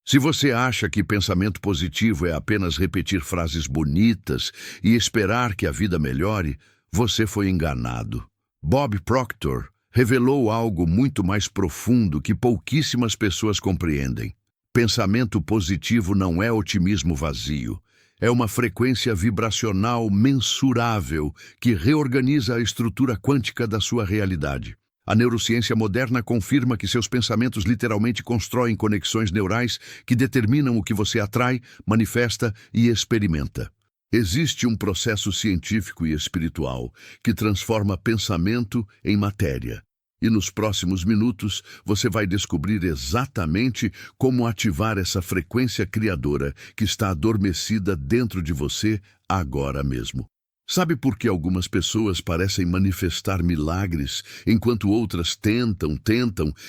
Se você acha que pensamento positivo é apenas repetir frases bonitas e esperar que a vida melhore, você foi enganado. Bob Proctor revelou algo muito mais profundo que pouquíssimas pessoas compreendem. Pensamento positivo não é otimismo vazio. É uma frequência vibracional mensurável que reorganiza a estrutura quântica da sua realidade. A neurociência moderna confirma que seus pensamentos literalmente constroem conexões neurais que determinam o que você atrai, manifesta e experimenta. Existe um processo científico e espiritual que transforma pensamento em matéria. E nos próximos minutos você vai descobrir exatamente como ativar essa frequência criadora que está adormecida dentro de você agora mesmo. Sabe por que algumas pessoas parecem manifestar milagres, enquanto outras tentam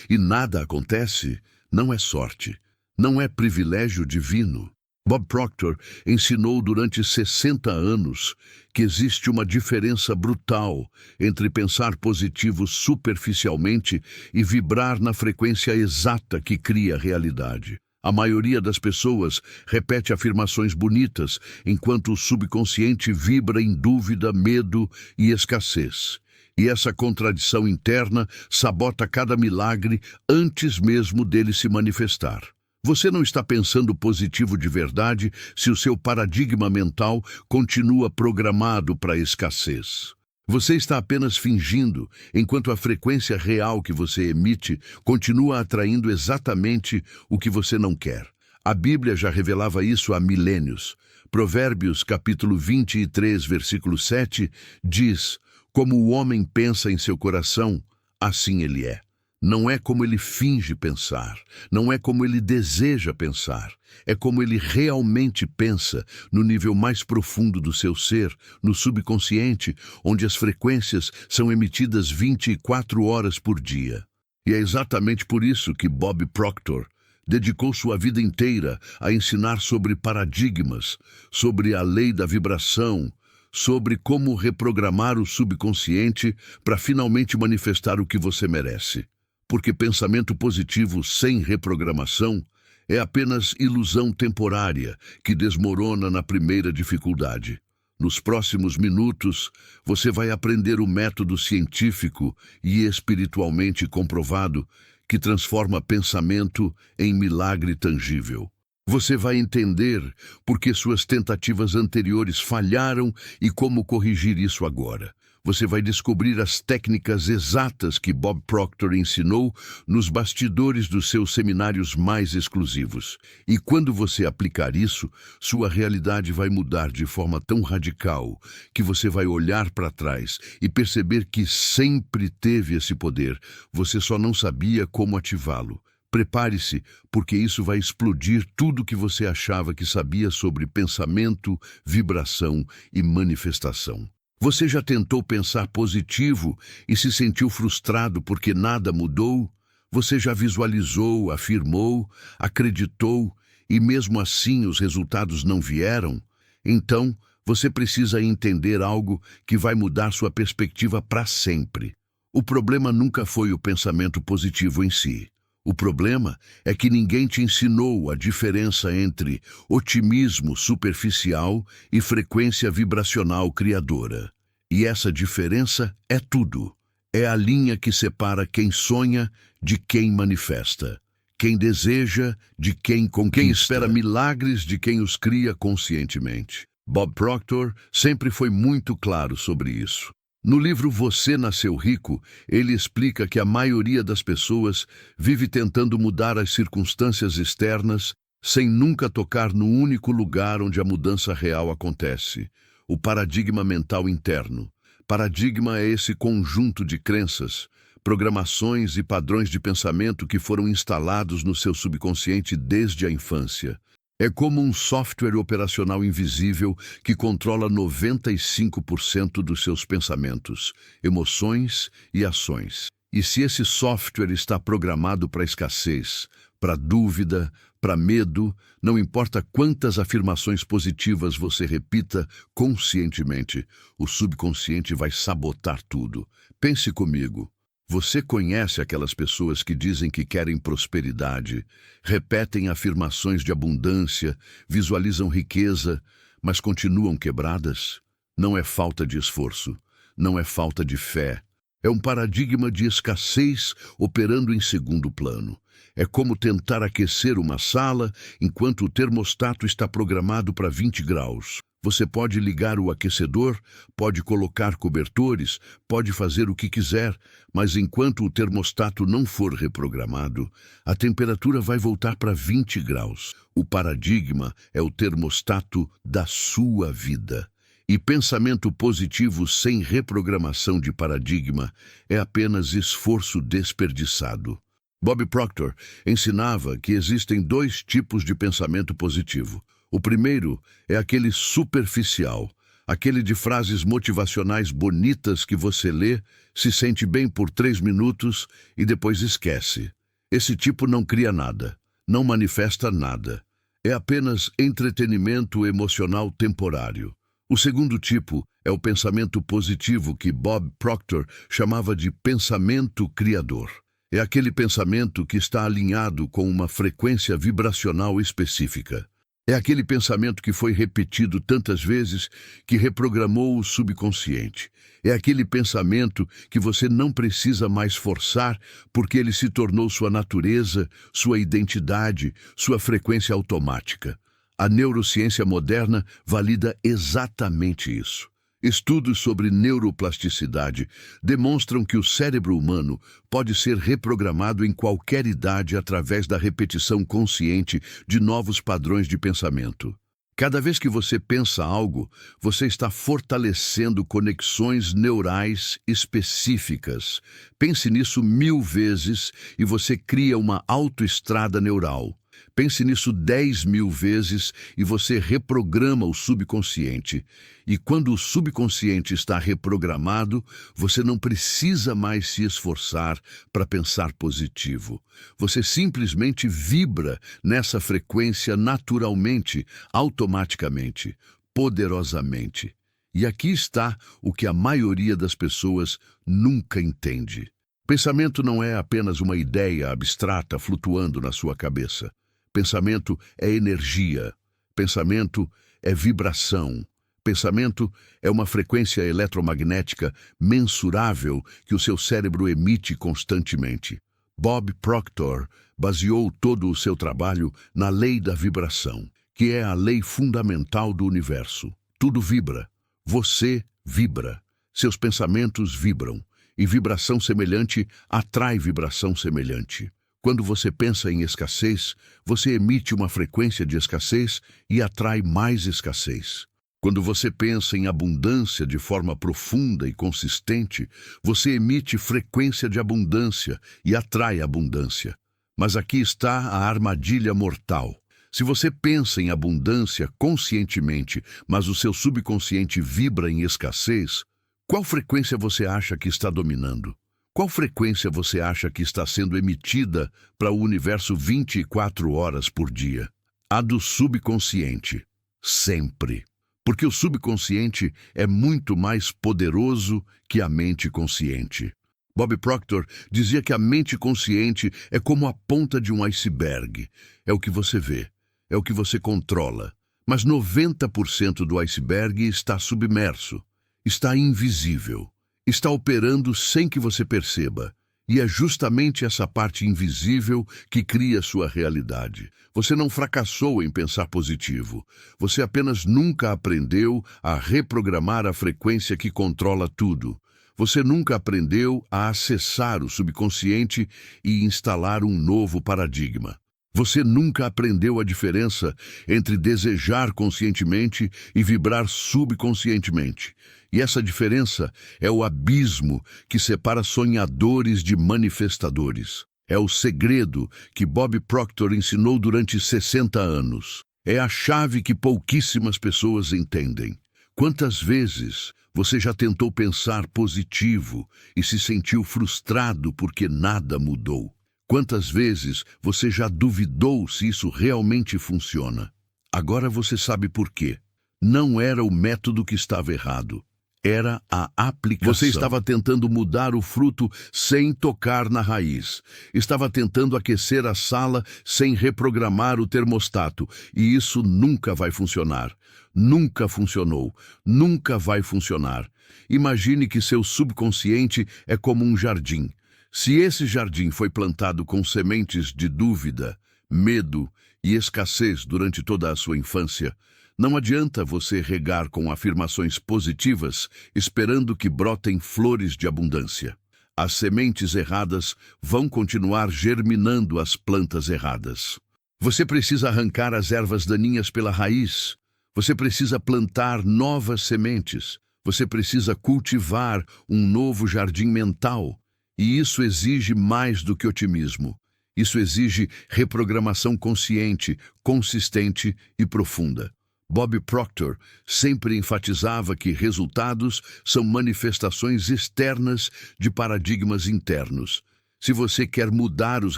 e nada acontece? Não é sorte, não é privilégio divino. Bob Proctor ensinou durante 60 anos que existe uma diferença brutal entre pensar positivo superficialmente e vibrar na frequência exata que cria a realidade. A maioria das pessoas repete afirmações bonitas, enquanto o subconsciente vibra em dúvida, medo e escassez. E essa contradição interna sabota cada milagre antes mesmo dele se manifestar. Você não está pensando positivo de verdade se o seu paradigma mental continua programado para a escassez. Você está apenas fingindo, enquanto a frequência real que você emite continua atraindo exatamente o que você não quer. A Bíblia já revelava isso há milênios. Provérbios, capítulo 23, versículo 7, diz: "Como o homem pensa em seu coração, assim ele é." Não é como ele finge pensar, não é como ele deseja pensar, é como ele realmente pensa, no nível mais profundo do seu ser, no subconsciente, onde as frequências são emitidas 24 horas por dia. E é exatamente por isso que Bob Proctor dedicou sua vida inteira a ensinar sobre paradigmas, sobre a lei da vibração, sobre como reprogramar o subconsciente para finalmente manifestar o que você merece. Porque pensamento positivo sem reprogramação é apenas ilusão temporária que desmorona na primeira dificuldade. Nos próximos minutos, você vai aprender o método científico e espiritualmente comprovado que transforma pensamento em milagre tangível. Você vai entender por que suas tentativas anteriores falharam e como corrigir isso agora. Você vai descobrir as técnicas exatas que Bob Proctor ensinou nos bastidores dos seus seminários mais exclusivos. E quando você aplicar isso, sua realidade vai mudar de forma tão radical que você vai olhar para trás e perceber que sempre teve esse poder, você só não sabia como ativá-lo. Prepare-se, porque isso vai explodir tudo que você achava que sabia sobre pensamento, vibração e manifestação. Você já tentou pensar positivo e se sentiu frustrado porque nada mudou? Você já visualizou, afirmou, acreditou e mesmo assim os resultados não vieram? Então, você precisa entender algo que vai mudar sua perspectiva para sempre. O problema nunca foi o pensamento positivo em si. O problema é que ninguém te ensinou a diferença entre otimismo superficial e frequência vibracional criadora. E essa diferença é tudo. É a linha que separa quem sonha de quem manifesta, quem deseja de quem conquista, quem espera milagres de quem os cria conscientemente. Bob Proctor sempre foi muito claro sobre isso. No livro Você Nasceu Rico, ele explica que a maioria das pessoas vive tentando mudar as circunstâncias externas sem nunca tocar no único lugar onde a mudança real acontece, o paradigma mental interno. Paradigma é esse conjunto de crenças, programações e padrões de pensamento que foram instalados no seu subconsciente desde a infância. É como um software operacional invisível que controla 95% dos seus pensamentos, emoções e ações. E se esse software está programado para escassez, para dúvida, para medo, não importa quantas afirmações positivas você repita conscientemente, o subconsciente vai sabotar tudo. Pense comigo. Você conhece aquelas pessoas que dizem que querem prosperidade, repetem afirmações de abundância, visualizam riqueza, mas continuam quebradas? Não é falta de esforço, não é falta de fé. É um paradigma de escassez operando em segundo plano. É como tentar aquecer uma sala enquanto o termostato está programado para 20 graus. Você pode ligar o aquecedor, pode colocar cobertores, pode fazer o que quiser, mas enquanto o termostato não for reprogramado, a temperatura vai voltar para 20 graus. O paradigma é o termostato da sua vida. E pensamento positivo sem reprogramação de paradigma é apenas esforço desperdiçado. Bob Proctor ensinava que existem dois tipos de pensamento positivo. O primeiro é aquele superficial, aquele de frases motivacionais bonitas que você lê, se sente bem por 3 minutos e depois esquece. Esse tipo não cria nada, não manifesta nada. É apenas entretenimento emocional temporário. O segundo tipo é o pensamento positivo que Bob Proctor chamava de pensamento criador. É aquele pensamento que está alinhado com uma frequência vibracional específica. É aquele pensamento que foi repetido tantas vezes que reprogramou o subconsciente. É aquele pensamento que você não precisa mais forçar porque ele se tornou sua natureza, sua identidade, sua frequência automática. A neurociência moderna valida exatamente isso. Estudos sobre neuroplasticidade demonstram que o cérebro humano pode ser reprogramado em qualquer idade através da repetição consciente de novos padrões de pensamento. Cada vez que você pensa algo, você está fortalecendo conexões neurais específicas. Pense nisso 1000 vezes e você cria uma autoestrada neural. Pense nisso 10.000 vezes e você reprograma o subconsciente. E quando o subconsciente está reprogramado, você não precisa mais se esforçar para pensar positivo. Você simplesmente vibra nessa frequência naturalmente, automaticamente, poderosamente. E aqui está o que a maioria das pessoas nunca entende. Pensamento não é apenas uma ideia abstrata flutuando na sua cabeça. Pensamento é energia, pensamento é vibração, pensamento é uma frequência eletromagnética mensurável que o seu cérebro emite constantemente. Bob Proctor baseou todo o seu trabalho na lei da vibração, que é a lei fundamental do universo. Tudo vibra, você vibra, seus pensamentos vibram, e vibração semelhante atrai vibração semelhante. Quando você pensa em escassez, você emite uma frequência de escassez e atrai mais escassez. Quando você pensa em abundância de forma profunda e consistente, você emite frequência de abundância e atrai abundância. Mas aqui está a armadilha mortal. Se você pensa em abundância conscientemente, mas o seu subconsciente vibra em escassez, qual frequência você acha que está dominando? Qual frequência você acha que está sendo emitida para o universo 24 horas por dia? A do subconsciente. Sempre. Porque o subconsciente é muito mais poderoso que a mente consciente. Bob Proctor dizia que a mente consciente é como a ponta de um iceberg. É o que você vê, é o que você controla. Mas 90% do iceberg está submerso, está invisível. Está operando sem que você perceba. E é justamente essa parte invisível que cria sua realidade. Você não fracassou em pensar positivo. Você apenas nunca aprendeu a reprogramar a frequência que controla tudo. Você nunca aprendeu a acessar o subconsciente e instalar um novo paradigma. Você nunca aprendeu a diferença entre desejar conscientemente e vibrar subconscientemente. E essa diferença é o abismo que separa sonhadores de manifestadores. É o segredo que Bob Proctor ensinou durante 60 anos. É a chave que pouquíssimas pessoas entendem. Quantas vezes você já tentou pensar positivo e se sentiu frustrado porque nada mudou? Quantas vezes você já duvidou se isso realmente funciona? Agora você sabe por quê. Não era o método que estava errado. era a aplicação. Você estava tentando mudar o fruto sem tocar na raiz. Estava tentando aquecer a sala sem reprogramar o termostato. E isso nunca vai funcionar. Nunca funcionou. Nunca vai funcionar. Imagine que seu subconsciente é como um jardim. Se esse jardim foi plantado com sementes de dúvida, medo e escassez durante toda a sua infância, não adianta você regar com afirmações positivas, esperando que brotem flores de abundância. As sementes erradas vão continuar germinando as plantas erradas. Você precisa arrancar as ervas daninhas pela raiz. Você precisa plantar novas sementes. Você precisa cultivar um novo jardim mental. E isso exige mais do que otimismo. Isso exige reprogramação consciente, consistente e profunda. Bob Proctor sempre enfatizava que resultados são manifestações externas de paradigmas internos. Se você quer mudar os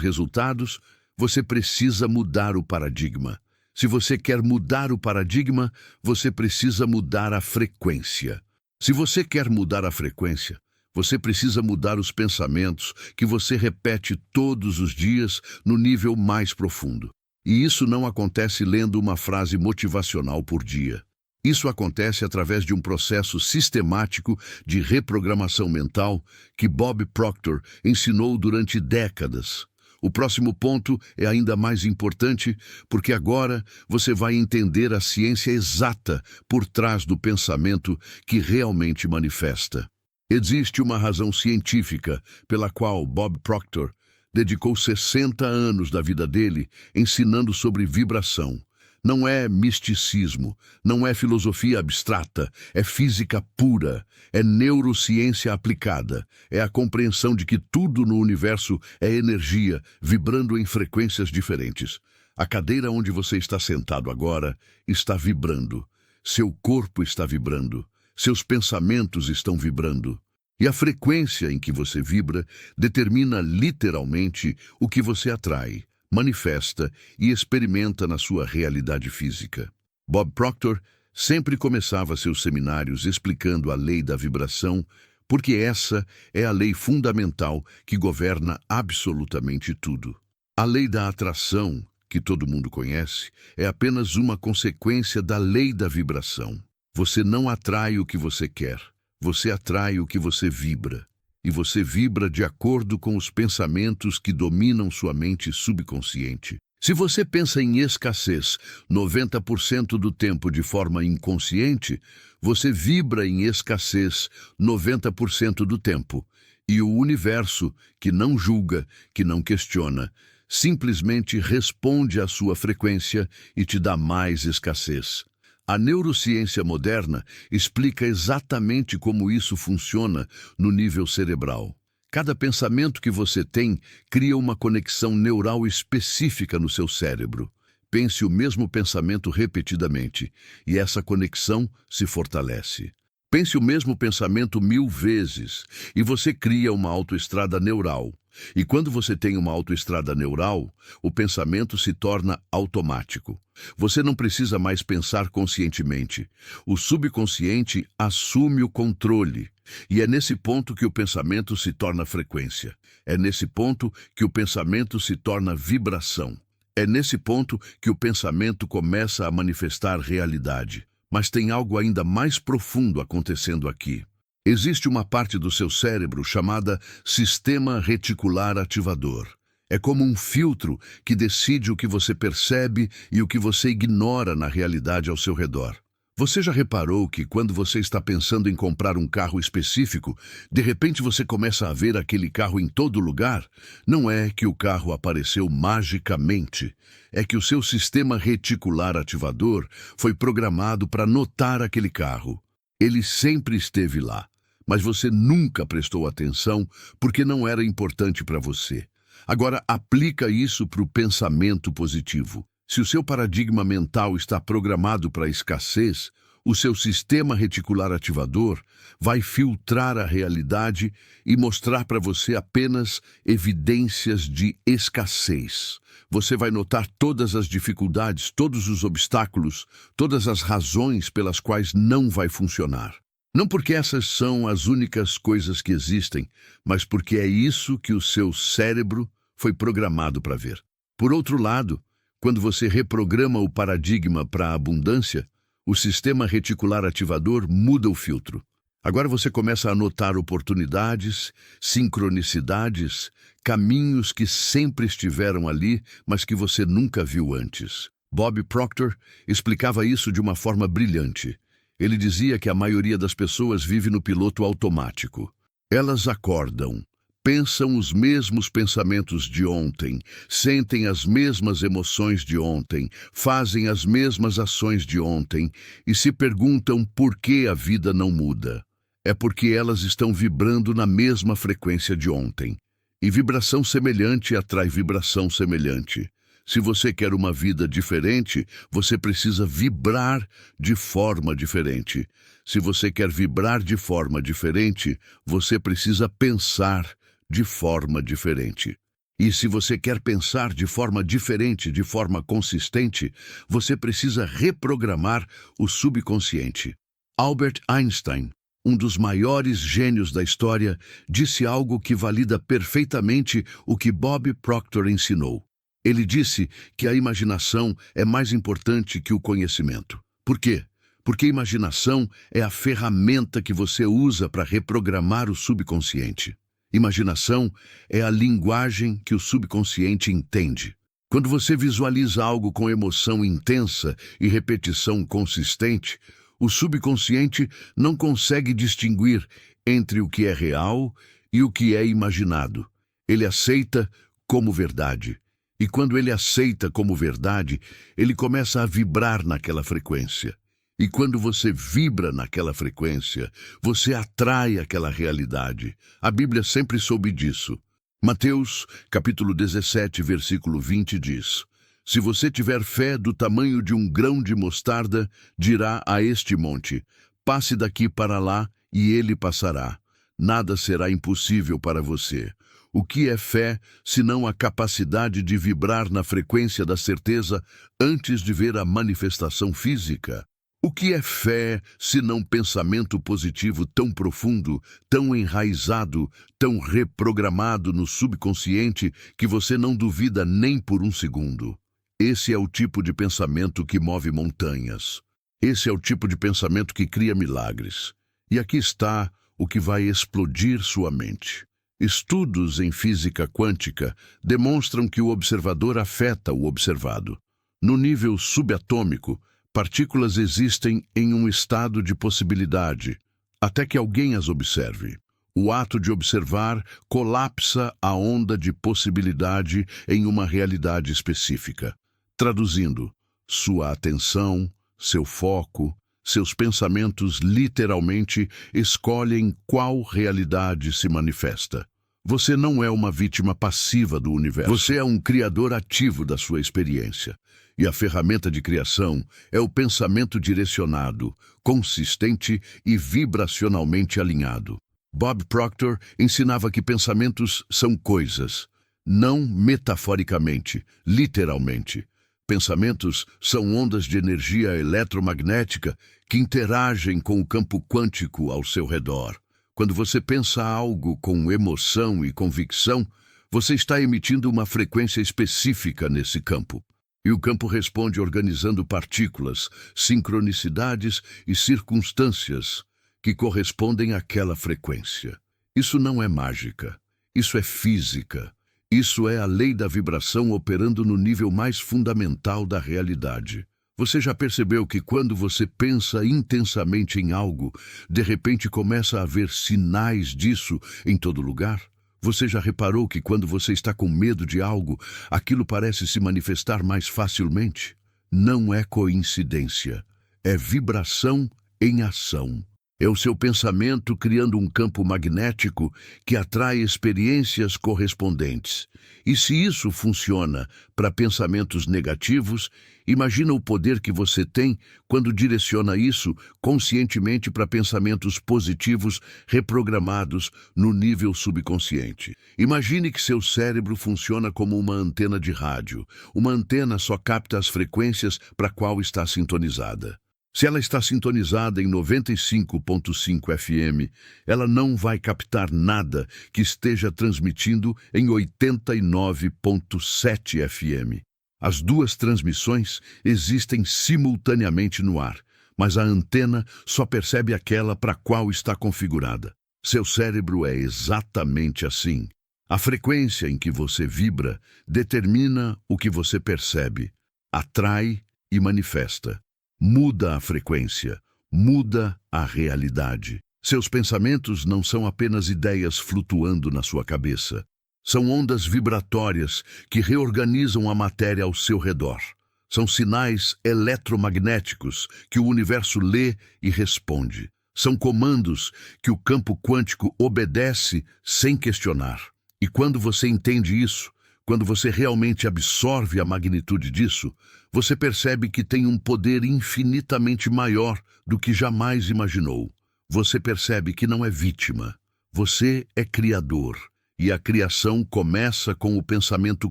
resultados, você precisa mudar o paradigma. Se você quer mudar o paradigma, você precisa mudar a frequência. Se você quer mudar a frequência, você precisa mudar os pensamentos que você repete todos os dias no nível mais profundo. E isso não acontece lendo uma frase motivacional por dia. Isso acontece através de um processo sistemático de reprogramação mental que Bob Proctor ensinou durante décadas. O próximo ponto é ainda mais importante porque agora você vai entender a ciência exata por trás do pensamento que realmente manifesta. Existe uma razão científica pela qual Bob Proctor dedicou 60 anos da vida dele ensinando sobre vibração. Não é misticismo, não é filosofia abstrata, é física pura, é neurociência aplicada, é a compreensão de que tudo no universo é energia, vibrando em frequências diferentes. A cadeira onde você está sentado agora está vibrando, seu corpo está vibrando, seus pensamentos estão vibrando. E a frequência em que você vibra determina literalmente o que você atrai, manifesta e experimenta na sua realidade física. Bob Proctor sempre começava seus seminários explicando a lei da vibração, porque essa é a lei fundamental que governa absolutamente tudo. A lei da atração, que todo mundo conhece, é apenas uma consequência da lei da vibração. Você não atrai o que você quer. Você atrai o que você vibra, e você vibra de acordo com os pensamentos que dominam sua mente subconsciente. Se você pensa em escassez 90% do tempo de forma inconsciente, você vibra em escassez 90% do tempo. E o universo, que não julga, que não questiona, simplesmente responde à sua frequência e te dá mais escassez. A neurociência moderna explica exatamente como isso funciona no nível cerebral. Cada pensamento que você tem cria uma conexão neural específica no seu cérebro. Pense o mesmo pensamento repetidamente, e essa conexão se fortalece. Pense o mesmo pensamento 1000 vezes, e você cria uma autoestrada neural. E quando você tem uma autoestrada neural, o pensamento se torna automático. Você não precisa mais pensar conscientemente. O subconsciente assume o controle. E é nesse ponto que o pensamento se torna frequência. É nesse ponto que o pensamento se torna vibração. É nesse ponto que o pensamento começa a manifestar realidade. Mas tem algo ainda mais profundo acontecendo aqui. Existe uma parte do seu cérebro chamada sistema reticular ativador. É como um filtro que decide o que você percebe e o que você ignora na realidade ao seu redor. Você já reparou que quando você está pensando em comprar um carro específico, de repente você começa a ver aquele carro em todo lugar? Não é que o carro apareceu magicamente. É que o seu sistema reticular ativador foi programado para notar aquele carro. Ele sempre esteve lá, mas você nunca prestou atenção porque não era importante para você. Agora, aplica isso para o pensamento positivo. Se o seu paradigma mental está programado para a escassez, o seu sistema reticular ativador vai filtrar a realidade e mostrar para você apenas evidências de escassez. Você vai notar todas as dificuldades, todos os obstáculos, todas as razões pelas quais não vai funcionar. Não porque essas são as únicas coisas que existem, mas porque é isso que o seu cérebro foi programado para ver. Por outro lado, quando você reprograma o paradigma para a abundância, o sistema reticular ativador muda o filtro. Agora você começa a notar oportunidades, sincronicidades, caminhos que sempre estiveram ali, mas que você nunca viu antes. Bob Proctor explicava isso de uma forma brilhante. Ele dizia que a maioria das pessoas vive no piloto automático. Elas acordam, pensam os mesmos pensamentos de ontem, sentem as mesmas emoções de ontem, fazem as mesmas ações de ontem e se perguntam por que a vida não muda. É porque elas estão vibrando na mesma frequência de ontem. E vibração semelhante atrai vibração semelhante. Se você quer uma vida diferente, você precisa vibrar de forma diferente. Se você quer vibrar de forma diferente, você precisa pensar de forma diferente. E se você quer pensar de forma diferente, de forma consistente, você precisa reprogramar o subconsciente. Albert Einstein, um dos maiores gênios da história, disse algo que valida perfeitamente o que Bob Proctor ensinou. Ele disse que a imaginação é mais importante que o conhecimento. Por quê? Porque a imaginação é a ferramenta que você usa para reprogramar o subconsciente. Imaginação é a linguagem que o subconsciente entende. Quando você visualiza algo com emoção intensa e repetição consistente, o subconsciente não consegue distinguir entre o que é real e o que é imaginado. Ele aceita como verdade. E quando ele aceita como verdade, ele começa a vibrar naquela frequência. E quando você vibra naquela frequência, você atrai aquela realidade. A Bíblia sempre soube disso. Mateus, capítulo 17, versículo 20 diz: Se você tiver fé do tamanho de um grão de mostarda, dirá a este monte: passe daqui para lá, e ele passará. Nada será impossível para você. O que é fé, senão a capacidade de vibrar na frequência da certeza antes de ver a manifestação física? O que é fé, senão pensamento positivo tão profundo, tão enraizado, tão reprogramado no subconsciente que você não duvida nem por um segundo? Esse é o tipo de pensamento que move montanhas. Esse é o tipo de pensamento que cria milagres. E aqui está o que vai explodir sua mente. Estudos em física quântica demonstram que o observador afeta o observado. No nível subatômico, partículas existem em um estado de possibilidade, até que alguém as observe. O ato de observar colapsa a onda de possibilidade em uma realidade específica. Traduzindo, sua atenção, seu foco, seus pensamentos literalmente escolhem qual realidade se manifesta. Você não é uma vítima passiva do universo. Você é um criador ativo da sua experiência. E a ferramenta de criação é o pensamento direcionado, consistente e vibracionalmente alinhado. Bob Proctor ensinava que pensamentos são coisas, não metaforicamente, literalmente. Pensamentos são ondas de energia eletromagnética que interagem com o campo quântico ao seu redor. Quando você pensa algo com emoção e convicção, você está emitindo uma frequência específica nesse campo. E o campo responde organizando partículas, sincronicidades e circunstâncias que correspondem àquela frequência. Isso não é mágica, isso é física. Isso é a lei da vibração operando no nível mais fundamental da realidade. Você já percebeu que quando você pensa intensamente em algo, de repente começa a haver sinais disso em todo lugar? Você já reparou que quando você está com medo de algo, aquilo parece se manifestar mais facilmente? Não é coincidência, é vibração em ação. É o seu pensamento criando um campo magnético que atrai experiências correspondentes. E se isso funciona para pensamentos negativos, imagina o poder que você tem quando direciona isso conscientemente para pensamentos positivos reprogramados no nível subconsciente. Imagine que seu cérebro funciona como uma antena de rádio. Uma antena só capta as frequências para a qual está sintonizada. Se ela está sintonizada em 95.5 FM, ela não vai captar nada que esteja transmitindo em 89.7 FM. As duas transmissões existem simultaneamente no ar, mas a antena só percebe aquela para a qual está configurada. Seu cérebro é exatamente assim. A frequência em que você vibra determina o que você percebe, atrai e manifesta. Muda a frequência, muda a realidade. Seus pensamentos não são apenas ideias flutuando na sua cabeça. São ondas vibratórias que reorganizam a matéria ao seu redor. São sinais eletromagnéticos que o universo lê e responde. São comandos que o campo quântico obedece sem questionar. E quando você entende isso, quando você realmente absorve a magnitude disso, você percebe que tem um poder infinitamente maior do que jamais imaginou. Você percebe que não é vítima. Você é criador. E a criação começa com o pensamento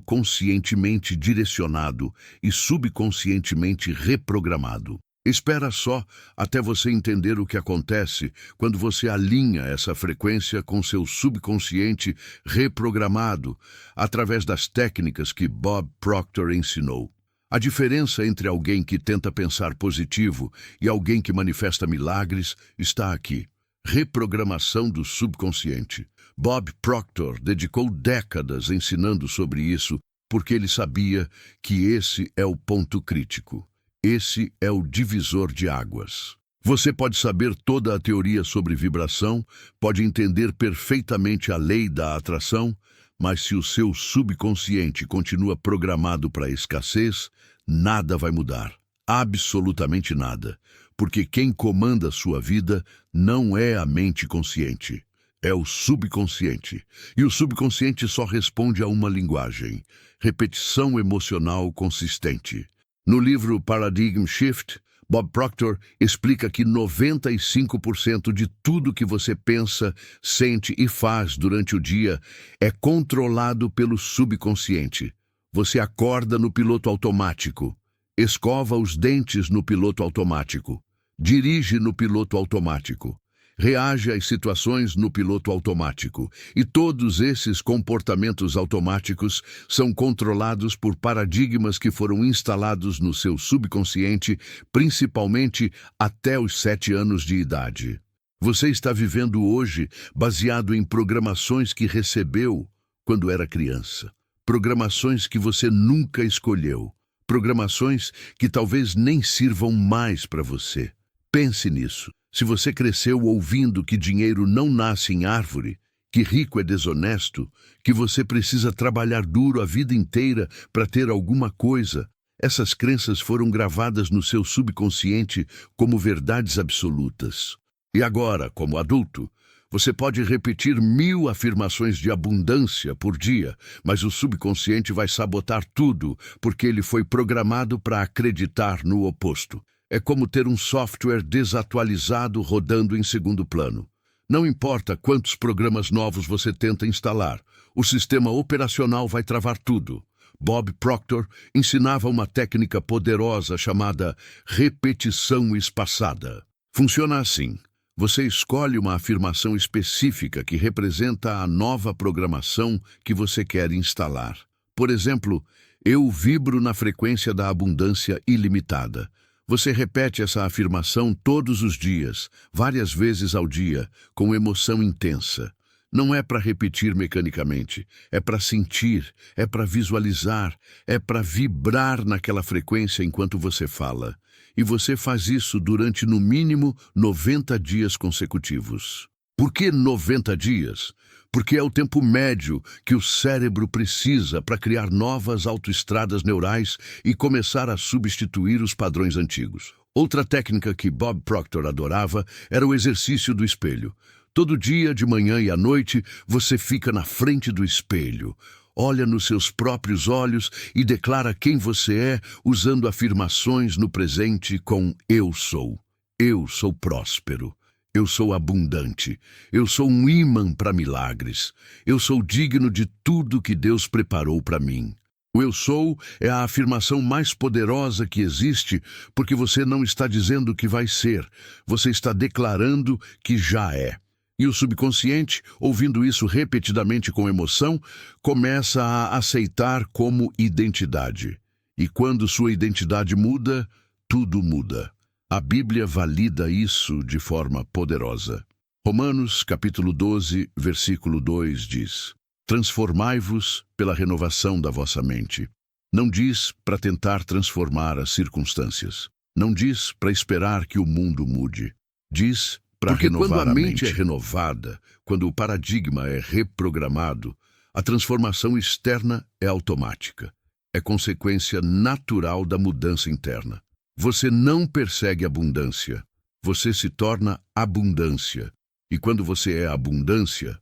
conscientemente direcionado e subconscientemente reprogramado. Espera só até você entender o que acontece quando você alinha essa frequência com seu subconsciente reprogramado através das técnicas que Bob Proctor ensinou. A diferença entre alguém que tenta pensar positivo e alguém que manifesta milagres está aqui. Reprogramação do subconsciente. Bob Proctor dedicou décadas ensinando sobre isso porque ele sabia que esse é o ponto crítico. Esse é o divisor de águas. Você pode saber toda a teoria sobre vibração, pode entender perfeitamente a lei da atração, mas se o seu subconsciente continua programado para a escassez, nada vai mudar. Absolutamente nada. Porque quem comanda a sua vida não é a mente consciente. É o subconsciente. E o subconsciente só responde a uma linguagem: repetição emocional consistente. No livro Paradigm Shift, Bob Proctor explica que 95% de tudo que você pensa, sente e faz durante o dia é controlado pelo subconsciente. Você acorda no piloto automático, escova os dentes no piloto automático, dirige no piloto automático, reage às situações no piloto automático. E todos esses comportamentos automáticos são controlados por paradigmas que foram instalados no seu subconsciente, principalmente até os 7 anos de idade. Você está vivendo hoje baseado em programações que recebeu quando era criança. Programações que você nunca escolheu. Programações que talvez nem sirvam mais para você. Pense nisso. Se você cresceu ouvindo que dinheiro não nasce em árvore, que rico é desonesto, que você precisa trabalhar duro a vida inteira para ter alguma coisa, essas crenças foram gravadas no seu subconsciente como verdades absolutas. E agora, como adulto, você pode repetir 1000 afirmações de abundância por dia, mas o subconsciente vai sabotar tudo porque ele foi programado para acreditar no oposto. É como ter um software desatualizado rodando em segundo plano. Não importa quantos programas novos você tenta instalar, o sistema operacional vai travar tudo. Bob Proctor ensinava uma técnica poderosa chamada repetição espaçada. Funciona assim. Você escolhe uma afirmação específica que representa a nova programação que você quer instalar. Por exemplo, eu vibro na frequência da abundância ilimitada. Você repete essa afirmação todos os dias, várias vezes ao dia, com emoção intensa. Não é para repetir mecanicamente, é para sentir, é para visualizar, é para vibrar naquela frequência enquanto você fala. E você faz isso durante no mínimo 90 dias consecutivos. Por que 90 dias? Porque é o tempo médio que o cérebro precisa para criar novas autoestradas neurais e começar a substituir os padrões antigos. Outra técnica que Bob Proctor adorava era o exercício do espelho. Todo dia, de manhã e à noite, você fica na frente do espelho. Olha nos seus próprios olhos e declara quem você é usando afirmações no presente com eu sou. Eu sou próspero. Eu sou abundante. Eu sou um ímã para milagres. Eu sou digno de tudo que Deus preparou para mim. O eu sou é a afirmação mais poderosa que existe, porque você não está dizendo que vai ser, você está declarando que já é. E o subconsciente, ouvindo isso repetidamente com emoção, começa a aceitar como identidade. E quando sua identidade muda, tudo muda. A Bíblia valida isso de forma poderosa. Romanos, capítulo 12, versículo 2 diz: Transformai-vos pela renovação da vossa mente. Não diz para tentar transformar as circunstâncias. Não diz para esperar que o mundo mude. Diz para renovar a mente. Porque quando a mente é renovada, quando o paradigma é reprogramado, a transformação externa é automática. É consequência natural da mudança interna. Você não persegue abundância. Você se torna abundância. E quando você é abundância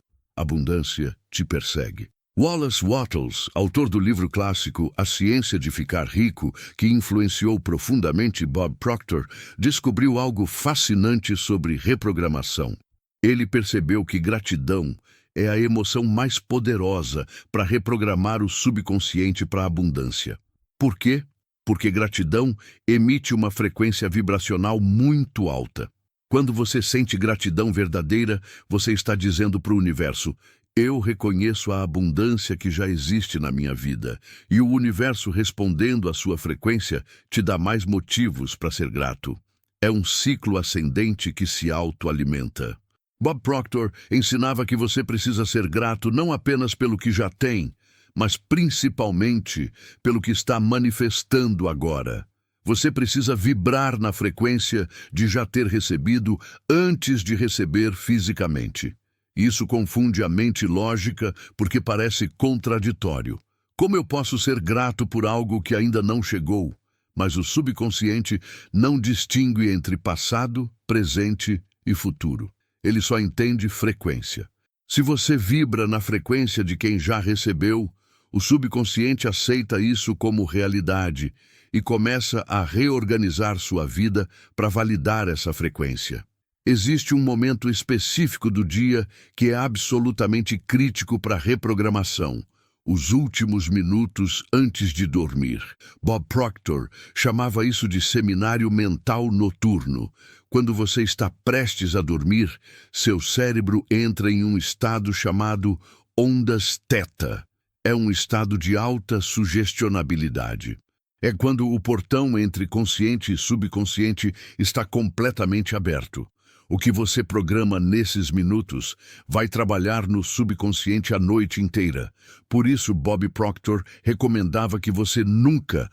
te persegue. Wallace Wattles, autor do livro clássico A Ciência de Ficar Rico, que influenciou profundamente Bob Proctor, descobriu algo fascinante sobre reprogramação. Ele percebeu que gratidão é a emoção mais poderosa para reprogramar o subconsciente para a abundância. Por quê? Porque gratidão emite uma frequência vibracional muito alta. Quando você sente gratidão verdadeira, você está dizendo para o universo: eu reconheço a abundância que já existe na minha vida, e o universo respondendo à sua frequência te dá mais motivos para ser grato. É um ciclo ascendente que se autoalimenta. Bob Proctor ensinava que você precisa ser grato não apenas pelo que já tem, mas principalmente pelo que está manifestando agora. Você precisa vibrar na frequência de já ter recebido antes de receber fisicamente. Isso confunde a mente lógica porque parece contraditório. Como eu posso ser grato por algo que ainda não chegou? Mas o subconsciente não distingue entre passado, presente e futuro. Ele só entende frequência. Se você vibra na frequência de quem já recebeu, o subconsciente aceita isso como realidade e começa a reorganizar sua vida para validar essa frequência. Existe um momento específico do dia que é absolutamente crítico para a reprogramação: os últimos minutos antes de dormir. Bob Proctor chamava isso de seminário mental noturno. Quando você está prestes a dormir, seu cérebro entra em um estado chamado ondas teta. É um estado de alta sugestionabilidade. É quando o portão entre consciente e subconsciente está completamente aberto. O que você programa nesses minutos vai trabalhar no subconsciente a noite inteira. Por isso, Bob Proctor recomendava que você nunca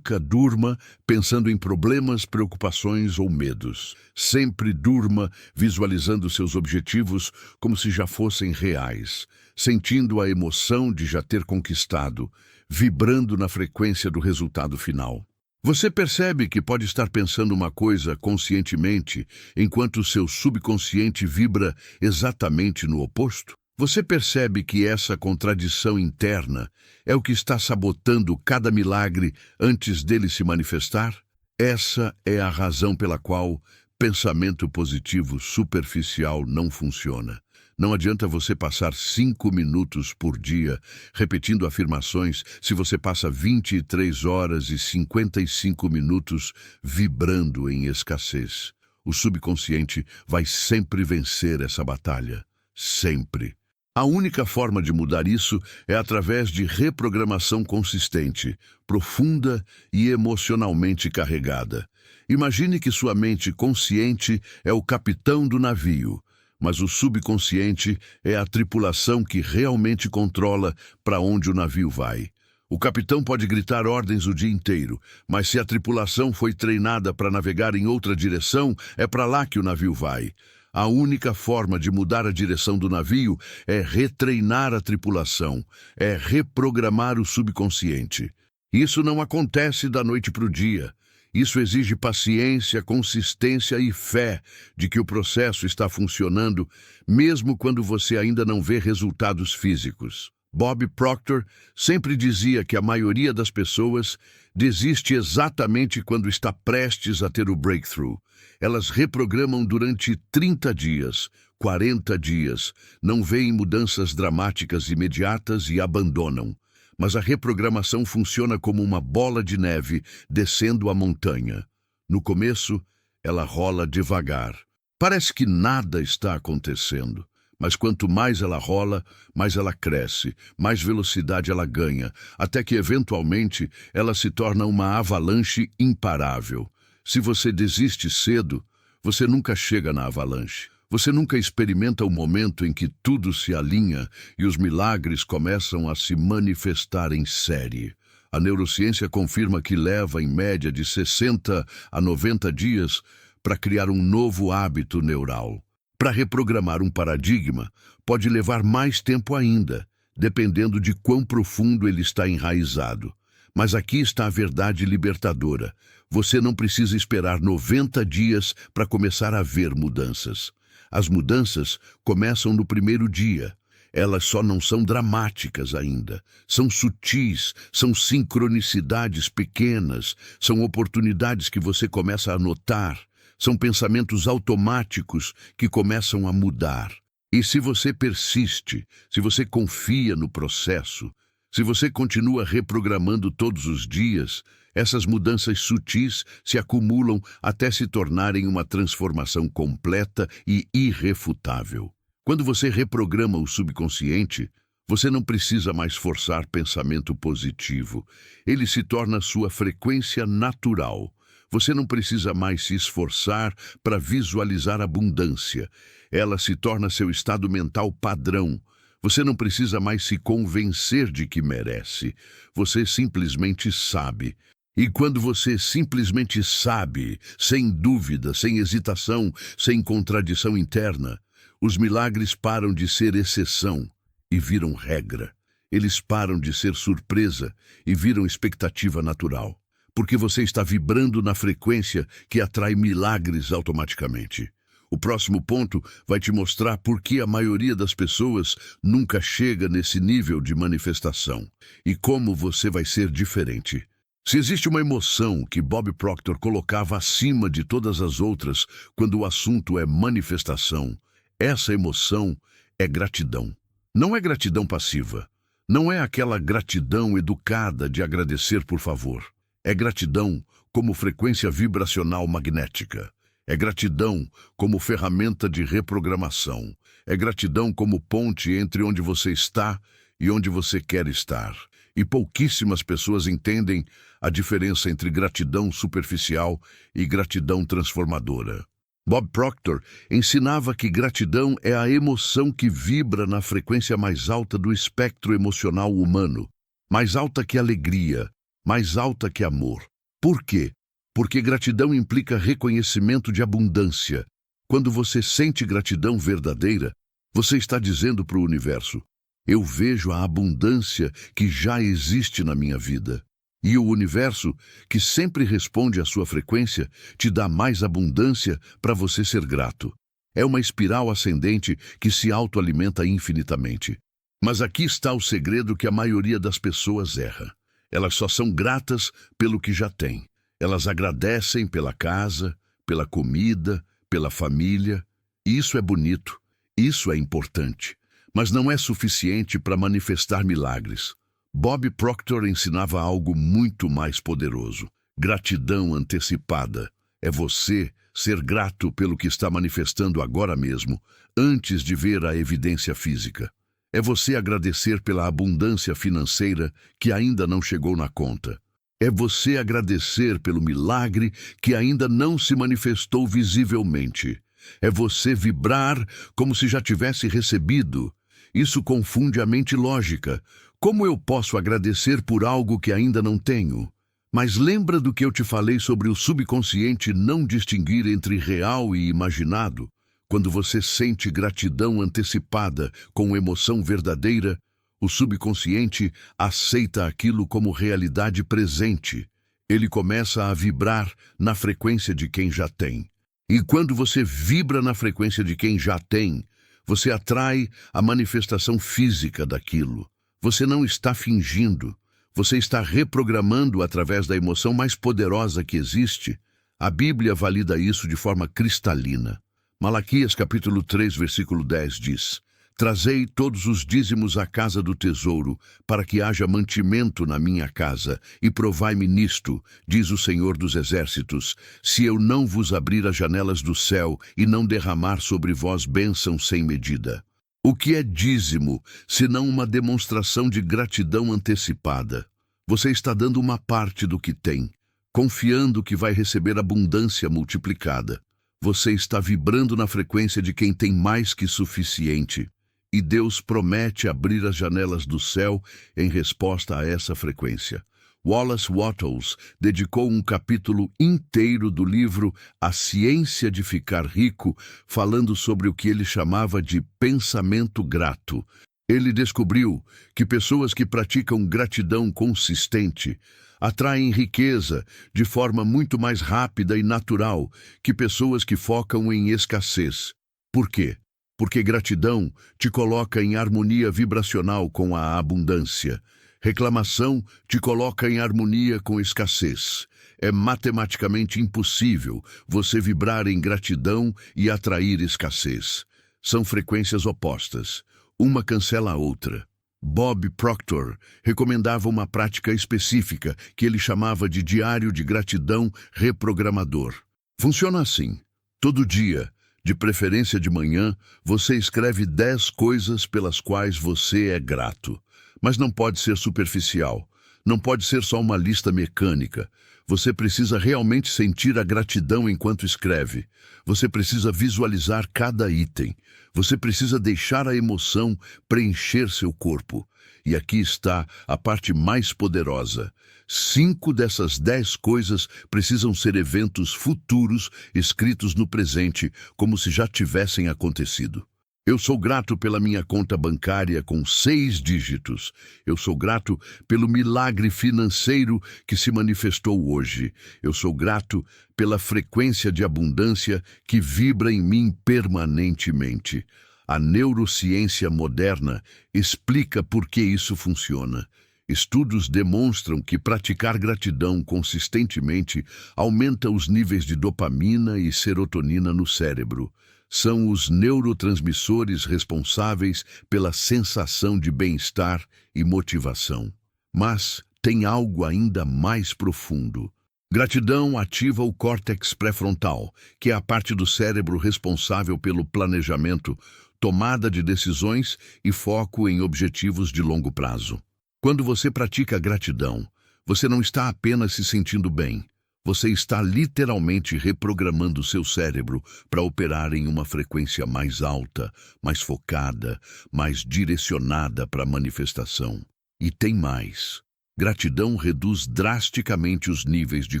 durma pensando em problemas, preocupações ou medos. Sempre durma visualizando seus objetivos como se já fossem reais, sentindo a emoção de já ter conquistado, vibrando na frequência do resultado final. Você percebe que pode estar pensando uma coisa conscientemente, enquanto seu subconsciente vibra exatamente no oposto? Você percebe que essa contradição interna é o que está sabotando cada milagre antes dele se manifestar? Essa é a razão pela qual pensamento positivo superficial não funciona. Não adianta você passar 5 minutos por dia repetindo afirmações se você passa 23 horas e 55 minutos vibrando em escassez. O subconsciente vai sempre vencer essa batalha. Sempre. A única forma de mudar isso é através de reprogramação consistente, profunda e emocionalmente carregada. Imagine que sua mente consciente é o capitão do navio, mas o subconsciente é a tripulação que realmente controla para onde o navio vai. O capitão pode gritar ordens o dia inteiro, mas se a tripulação foi treinada para navegar em outra direção, é para lá que o navio vai. A única forma de mudar a direção do navio é retreinar a tripulação, é reprogramar o subconsciente. Isso não acontece da noite para o dia. Isso exige paciência, consistência e fé de que o processo está funcionando, mesmo quando você ainda não vê resultados físicos. Bob Proctor sempre dizia que a maioria das pessoas desiste exatamente quando está prestes a ter o breakthrough. Elas reprogramam durante 30 dias, 40 dias, não veem mudanças dramáticas imediatas e abandonam. Mas a reprogramação funciona como uma bola de neve descendo a montanha. No começo, ela rola devagar. Parece que nada está acontecendo. Mas quanto mais ela rola, mais ela cresce, mais velocidade ela ganha, até que, eventualmente, ela se torna uma avalanche imparável. Se você desiste cedo, você nunca chega na avalanche. Você nunca experimenta o momento em que tudo se alinha e os milagres começam a se manifestar em série. A neurociência confirma que leva, em média, de 60 a 90 dias para criar um novo hábito neural. Para reprogramar um paradigma, pode levar mais tempo ainda, dependendo de quão profundo ele está enraizado. Mas aqui está a verdade libertadora. Você não precisa esperar 90 dias para começar a ver mudanças. As mudanças começam no primeiro dia. Elas só não são dramáticas ainda. São sutis, são sincronicidades pequenas, são oportunidades que você começa a notar. São pensamentos automáticos que começam a mudar. E se você persiste, se você confia no processo, se você continua reprogramando todos os dias, essas mudanças sutis se acumulam até se tornarem uma transformação completa e irrefutável. Quando você reprograma o subconsciente, você não precisa mais forçar pensamento positivo. Ele se torna sua frequência natural. Você não precisa mais se esforçar para visualizar abundância. Ela se torna seu estado mental padrão. Você não precisa mais se convencer de que merece. Você simplesmente sabe. E quando você simplesmente sabe, sem dúvida, sem hesitação, sem contradição interna, os milagres param de ser exceção e viram regra. Eles param de ser surpresa e viram expectativa natural. Porque você está vibrando na frequência que atrai milagres automaticamente. O próximo ponto vai te mostrar por que a maioria das pessoas nunca chega nesse nível de manifestação e como você vai ser diferente. Se existe uma emoção que Bob Proctor colocava acima de todas as outras quando o assunto é manifestação, essa emoção é gratidão. Não é gratidão passiva. Não é aquela gratidão educada de agradecer por favor. É gratidão como frequência vibracional magnética. É gratidão como ferramenta de reprogramação. É gratidão como ponte entre onde você está e onde você quer estar. E pouquíssimas pessoas entendem a diferença entre gratidão superficial e gratidão transformadora. Bob Proctor ensinava que gratidão é a emoção que vibra na frequência mais alta do espectro emocional humano, mais alta que alegria, mais alta que amor. Por quê? Porque gratidão implica reconhecimento de abundância. Quando você sente gratidão verdadeira, você está dizendo para o universo: eu vejo a abundância que já existe na minha vida. E o universo, que sempre responde à sua frequência, te dá mais abundância para você ser grato. É uma espiral ascendente que se autoalimenta infinitamente. Mas aqui está o segredo que a maioria das pessoas erra. Elas só são gratas pelo que já têm. Elas agradecem pela casa, pela comida, pela família. Isso é bonito, isso é importante, mas não é suficiente para manifestar milagres. Bob Proctor ensinava algo muito mais poderoso. Gratidão antecipada. É você ser grato pelo que está manifestando agora mesmo, antes de ver a evidência física. É você agradecer pela abundância financeira que ainda não chegou na conta. É você agradecer pelo milagre que ainda não se manifestou visivelmente. É você vibrar como se já tivesse recebido. Isso confunde a mente lógica. Como eu posso agradecer por algo que ainda não tenho? Mas lembra do que eu te falei sobre o subconsciente não distinguir entre real e imaginado? Quando você sente gratidão antecipada com emoção verdadeira, o subconsciente aceita aquilo como realidade presente. Ele começa a vibrar na frequência de quem já tem. E quando você vibra na frequência de quem já tem, você atrai a manifestação física daquilo. Você não está fingindo. Você está reprogramando através da emoção mais poderosa que existe. A Bíblia valida isso de forma cristalina. Malaquias capítulo 3, versículo 10 diz: Trazei todos os dízimos à casa do tesouro, para que haja mantimento na minha casa, e provai-me nisto, diz o Senhor dos Exércitos, se eu não vos abrir as janelas do céu e não derramar sobre vós bênção sem medida. O que é dízimo, senão uma demonstração de gratidão antecipada? Você está dando uma parte do que tem, confiando que vai receber abundância multiplicada. Você está vibrando na frequência de quem tem mais que suficiente. E Deus promete abrir as janelas do céu em resposta a essa frequência. Wallace Wattles dedicou um capítulo inteiro do livro A Ciência de Ficar Rico, falando sobre o que ele chamava de pensamento grato. Ele descobriu que pessoas que praticam gratidão consistente atraem riqueza de forma muito mais rápida e natural que pessoas que focam em escassez. Por quê? Porque gratidão te coloca em harmonia vibracional com a abundância. Reclamação te coloca em harmonia com escassez. É matematicamente impossível você vibrar em gratidão e atrair escassez. São frequências opostas. Uma cancela a outra. Bob Proctor recomendava uma prática específica que ele chamava de diário de gratidão reprogramador. Funciona assim. Todo dia, de preferência de manhã, você escreve 10 coisas pelas quais você é grato. Mas não pode ser superficial. Não pode ser só uma lista mecânica. Você precisa realmente sentir a gratidão enquanto escreve. Você precisa visualizar cada item. Você precisa deixar a emoção preencher seu corpo. E aqui está a parte mais poderosa. 5 dessas 10 coisas precisam ser eventos futuros escritos no presente, como se já tivessem acontecido. Eu sou grato pela minha conta bancária com 6 dígitos. Eu sou grato pelo milagre financeiro que se manifestou hoje. Eu sou grato pela frequência de abundância que vibra em mim permanentemente. A neurociência moderna explica por que isso funciona. Estudos demonstram que praticar gratidão consistentemente aumenta os níveis de dopamina e serotonina no cérebro. São os neurotransmissores responsáveis pela sensação de bem-estar e motivação. Mas tem algo ainda mais profundo. Gratidão ativa o córtex pré-frontal, que é a parte do cérebro responsável pelo planejamento, tomada de decisões e foco em objetivos de longo prazo. Quando você pratica gratidão, você não está apenas se sentindo bem. Você está literalmente reprogramando seu cérebro para operar em uma frequência mais alta, mais focada, mais direcionada para a manifestação. E tem mais. Gratidão reduz drasticamente os níveis de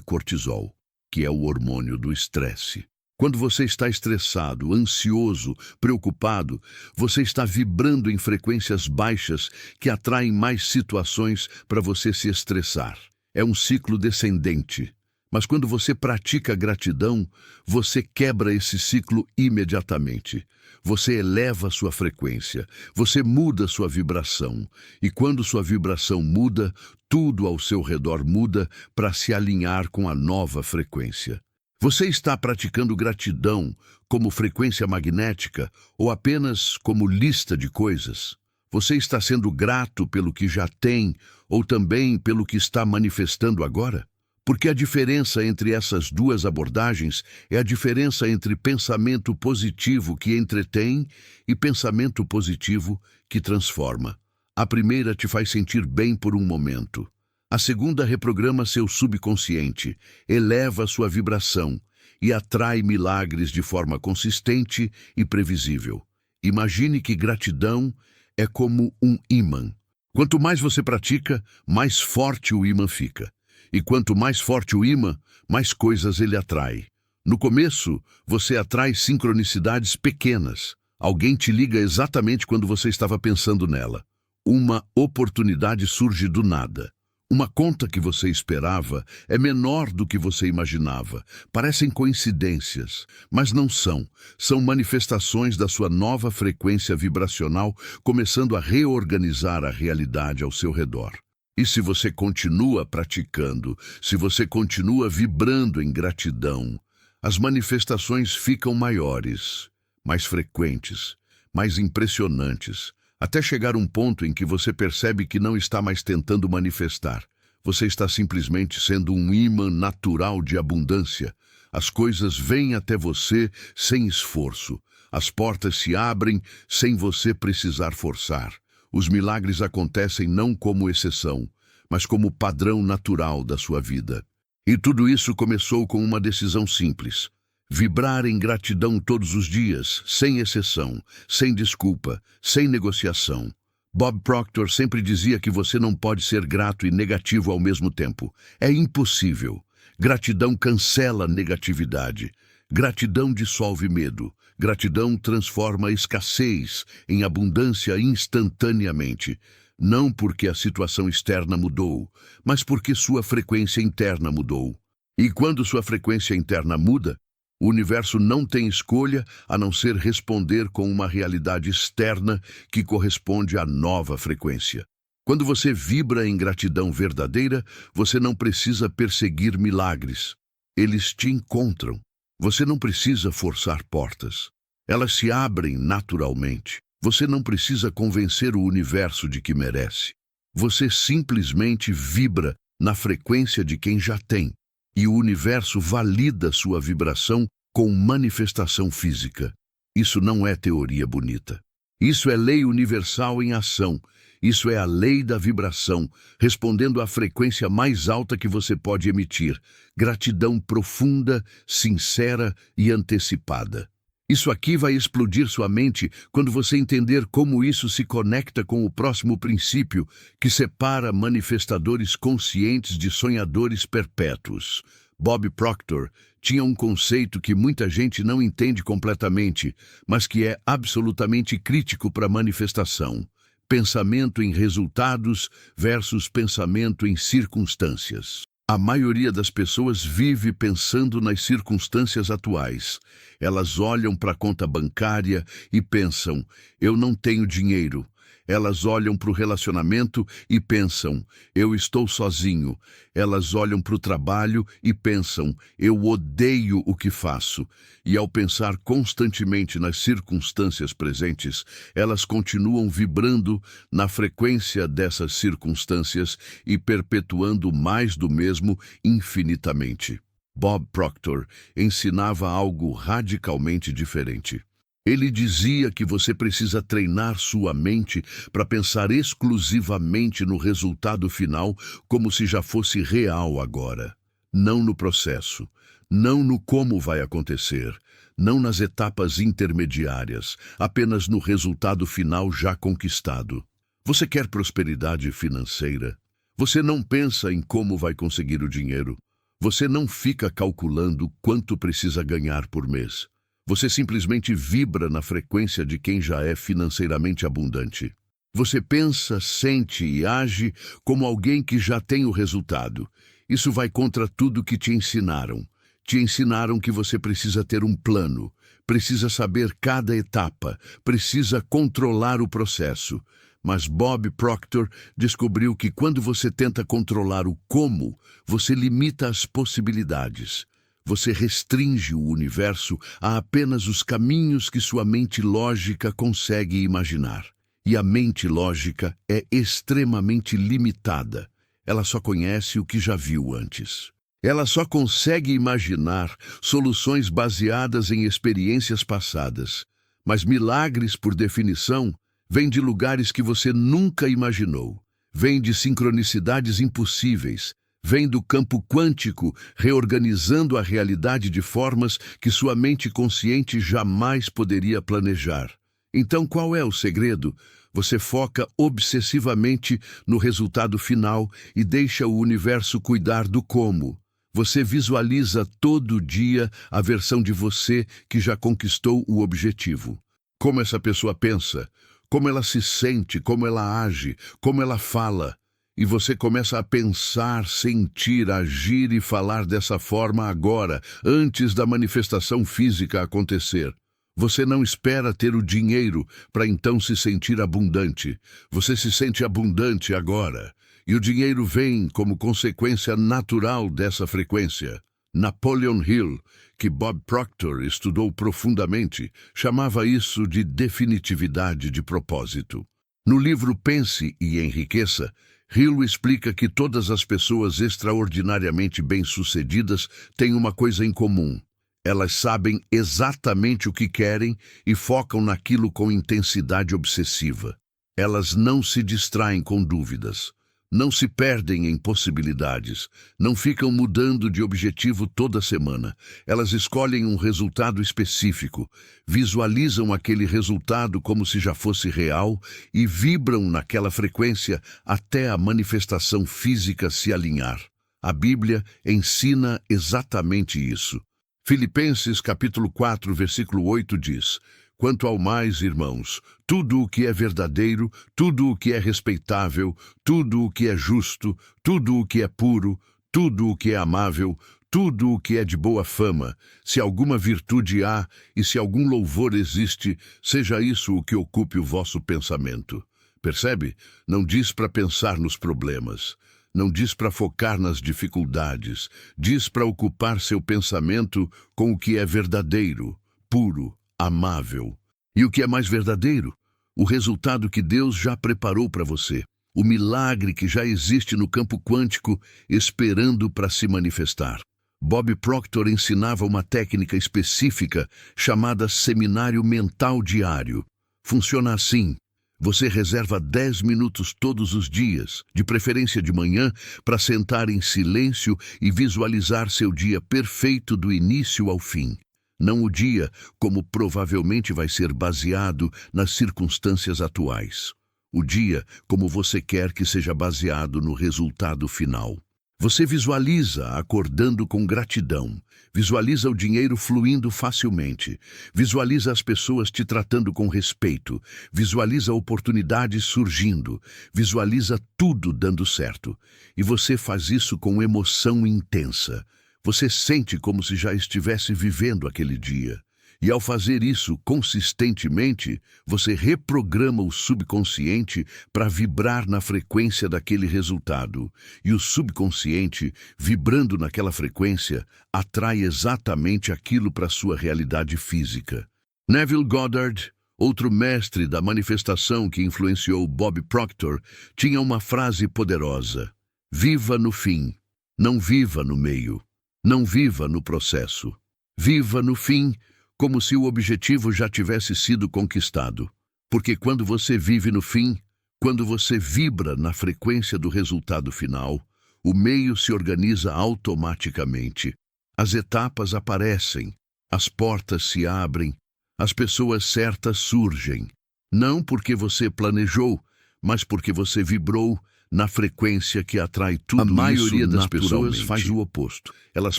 cortisol, que é o hormônio do estresse. Quando você está estressado, ansioso, preocupado, você está vibrando em frequências baixas que atraem mais situações para você se estressar. É um ciclo descendente. Mas quando você pratica gratidão, você quebra esse ciclo imediatamente. Você eleva sua frequência, você muda sua vibração. E quando sua vibração muda, tudo ao seu redor muda para se alinhar com a nova frequência. Você está praticando gratidão como frequência magnética ou apenas como lista de coisas? Você está sendo grato pelo que já tem ou também pelo que está manifestando agora? Porque a diferença entre essas duas abordagens é a diferença entre pensamento positivo que entretém e pensamento positivo que transforma. A primeira te faz sentir bem por um momento. A segunda reprograma seu subconsciente, eleva sua vibração e atrai milagres de forma consistente e previsível. Imagine que gratidão é como um ímã. Quanto mais você pratica, mais forte o ímã fica. E quanto mais forte o ímã, mais coisas ele atrai. No começo, você atrai sincronicidades pequenas. Alguém te liga exatamente quando você estava pensando nela. Uma oportunidade surge do nada. Uma conta que você esperava é menor do que você imaginava. Parecem coincidências, mas não são. São manifestações da sua nova frequência vibracional começando a reorganizar a realidade ao seu redor. E se você continua praticando, se você continua vibrando em gratidão, as manifestações ficam maiores, mais frequentes, mais impressionantes, até chegar um ponto em que você percebe que não está mais tentando manifestar. Você está simplesmente sendo um ímã natural de abundância. As coisas vêm até você sem esforço. As portas se abrem sem você precisar forçar. Os milagres acontecem não como exceção, mas como padrão natural da sua vida. E tudo isso começou com uma decisão simples: vibrar em gratidão todos os dias, sem exceção, sem desculpa, sem negociação. Bob Proctor sempre dizia que você não pode ser grato e negativo ao mesmo tempo. É impossível. Gratidão cancela negatividade. Gratidão dissolve medo. Gratidão transforma escassez em abundância instantaneamente. Não porque a situação externa mudou, mas porque sua frequência interna mudou. E quando sua frequência interna muda, o universo não tem escolha a não ser responder com uma realidade externa que corresponde à nova frequência. Quando você vibra em gratidão verdadeira, você não precisa perseguir milagres. Eles te encontram. Você não precisa forçar portas. Elas se abrem naturalmente. Você não precisa convencer o universo de que merece. Você simplesmente vibra na frequência de quem já tem. E o universo valida sua vibração com manifestação física. Isso não é teoria bonita. Isso é lei universal em ação. Isso é a lei da vibração, respondendo à frequência mais alta que você pode emitir. Gratidão profunda, sincera e antecipada. Isso aqui vai explodir sua mente quando você entender como isso se conecta com o próximo princípio que separa manifestadores conscientes de sonhadores perpétuos. Bob Proctor tinha um conceito que muita gente não entende completamente, mas que é absolutamente crítico para a manifestação: pensamento em resultados versus pensamento em circunstâncias. A maioria das pessoas vive pensando nas circunstâncias atuais. Elas olham para a conta bancária e pensam: eu não tenho dinheiro. Elas olham para o relacionamento e pensam: eu estou sozinho. Elas olham para o trabalho e pensam: eu odeio o que faço. E ao pensar constantemente nas circunstâncias presentes, elas continuam vibrando na frequência dessas circunstâncias e perpetuando mais do mesmo infinitamente. Bob Proctor ensinava algo radicalmente diferente. Ele dizia que você precisa treinar sua mente para pensar exclusivamente no resultado final como se já fosse real agora. Não no processo, não no como vai acontecer, não nas etapas intermediárias, apenas no resultado final já conquistado. Você quer prosperidade financeira? Você não pensa em como vai conseguir o dinheiro. Você não fica calculando quanto precisa ganhar por mês. Você simplesmente vibra na frequência de quem já é financeiramente abundante. Você pensa, sente e age como alguém que já tem o resultado. Isso vai contra tudo que te ensinaram. Te ensinaram que você precisa ter um plano, precisa saber cada etapa, precisa controlar o processo. Mas Bob Proctor descobriu que quando você tenta controlar o como, você limita as possibilidades. Você restringe o universo a apenas os caminhos que sua mente lógica consegue imaginar. E a mente lógica é extremamente limitada. Ela só conhece o que já viu antes. Ela só consegue imaginar soluções baseadas em experiências passadas. Mas milagres, por definição, vêm de lugares que você nunca imaginou. Vêm de sincronicidades impossíveis. Vem do campo quântico, reorganizando a realidade de formas que sua mente consciente jamais poderia planejar. Então, qual é o segredo? Você foca obsessivamente no resultado final e deixa o universo cuidar do como. Você visualiza todo dia a versão de você que já conquistou o objetivo. Como essa pessoa pensa, como ela se sente, como ela age, como ela fala. E você começa a pensar, sentir, agir e falar dessa forma agora, antes da manifestação física acontecer. Você não espera ter o dinheiro para então se sentir abundante. Você se sente abundante agora. E o dinheiro vem como consequência natural dessa frequência. Napoleon Hill, que Bob Proctor estudou profundamente, chamava isso de definitividade de propósito. No livro Pense e Enriqueça, Hill explica que todas as pessoas extraordinariamente bem-sucedidas têm uma coisa em comum. Elas sabem exatamente o que querem e focam naquilo com intensidade obsessiva. Elas não se distraem com dúvidas, não se perdem em possibilidades, não ficam mudando de objetivo toda semana. Elas escolhem um resultado específico, visualizam aquele resultado como se já fosse real e vibram naquela frequência até a manifestação física se alinhar. A Bíblia ensina exatamente isso. Filipenses capítulo 4, versículo 8 diz: "Quanto ao mais, irmãos, tudo o que é verdadeiro, tudo o que é respeitável, tudo o que é justo, tudo o que é puro, tudo o que é amável, tudo o que é de boa fama, se alguma virtude há e se algum louvor existe, seja isso o que ocupe o vosso pensamento." Percebe? Não diz para pensar nos problemas. Não diz para focar nas dificuldades. Diz para ocupar seu pensamento com o que é verdadeiro, puro, amável. E o que é mais verdadeiro? O resultado que Deus já preparou para você. O milagre que já existe no campo quântico esperando para se manifestar. Bob Proctor ensinava uma técnica específica chamada Seminário Mental Diário. Funciona assim. Você reserva 10 minutos todos os dias, de preferência de manhã, para sentar em silêncio e visualizar seu dia perfeito do início ao fim. Não o dia como provavelmente vai ser baseado nas circunstâncias atuais. O dia como você quer que seja baseado no resultado final. Você visualiza acordando com gratidão, visualiza o dinheiro fluindo facilmente, visualiza as pessoas te tratando com respeito, visualiza oportunidades surgindo, visualiza tudo dando certo. E você faz isso com emoção intensa. Você sente como se já estivesse vivendo aquele dia. E ao fazer isso consistentemente, você reprograma o subconsciente para vibrar na frequência daquele resultado. E o subconsciente, vibrando naquela frequência, atrai exatamente aquilo para a sua realidade física. Neville Goddard, outro mestre da manifestação que influenciou Bob Proctor, tinha uma frase poderosa: "Viva no fim, não viva no meio, não viva no processo. Viva no fim, como se o objetivo já tivesse sido conquistado. Porque quando você vive no fim, quando você vibra na frequência do resultado final, o meio se organiza automaticamente. As etapas aparecem, as portas se abrem, as pessoas certas surgem. Não porque você planejou, mas porque você vibrou na frequência que atrai tudo isso. A maioria das pessoas faz o oposto. Elas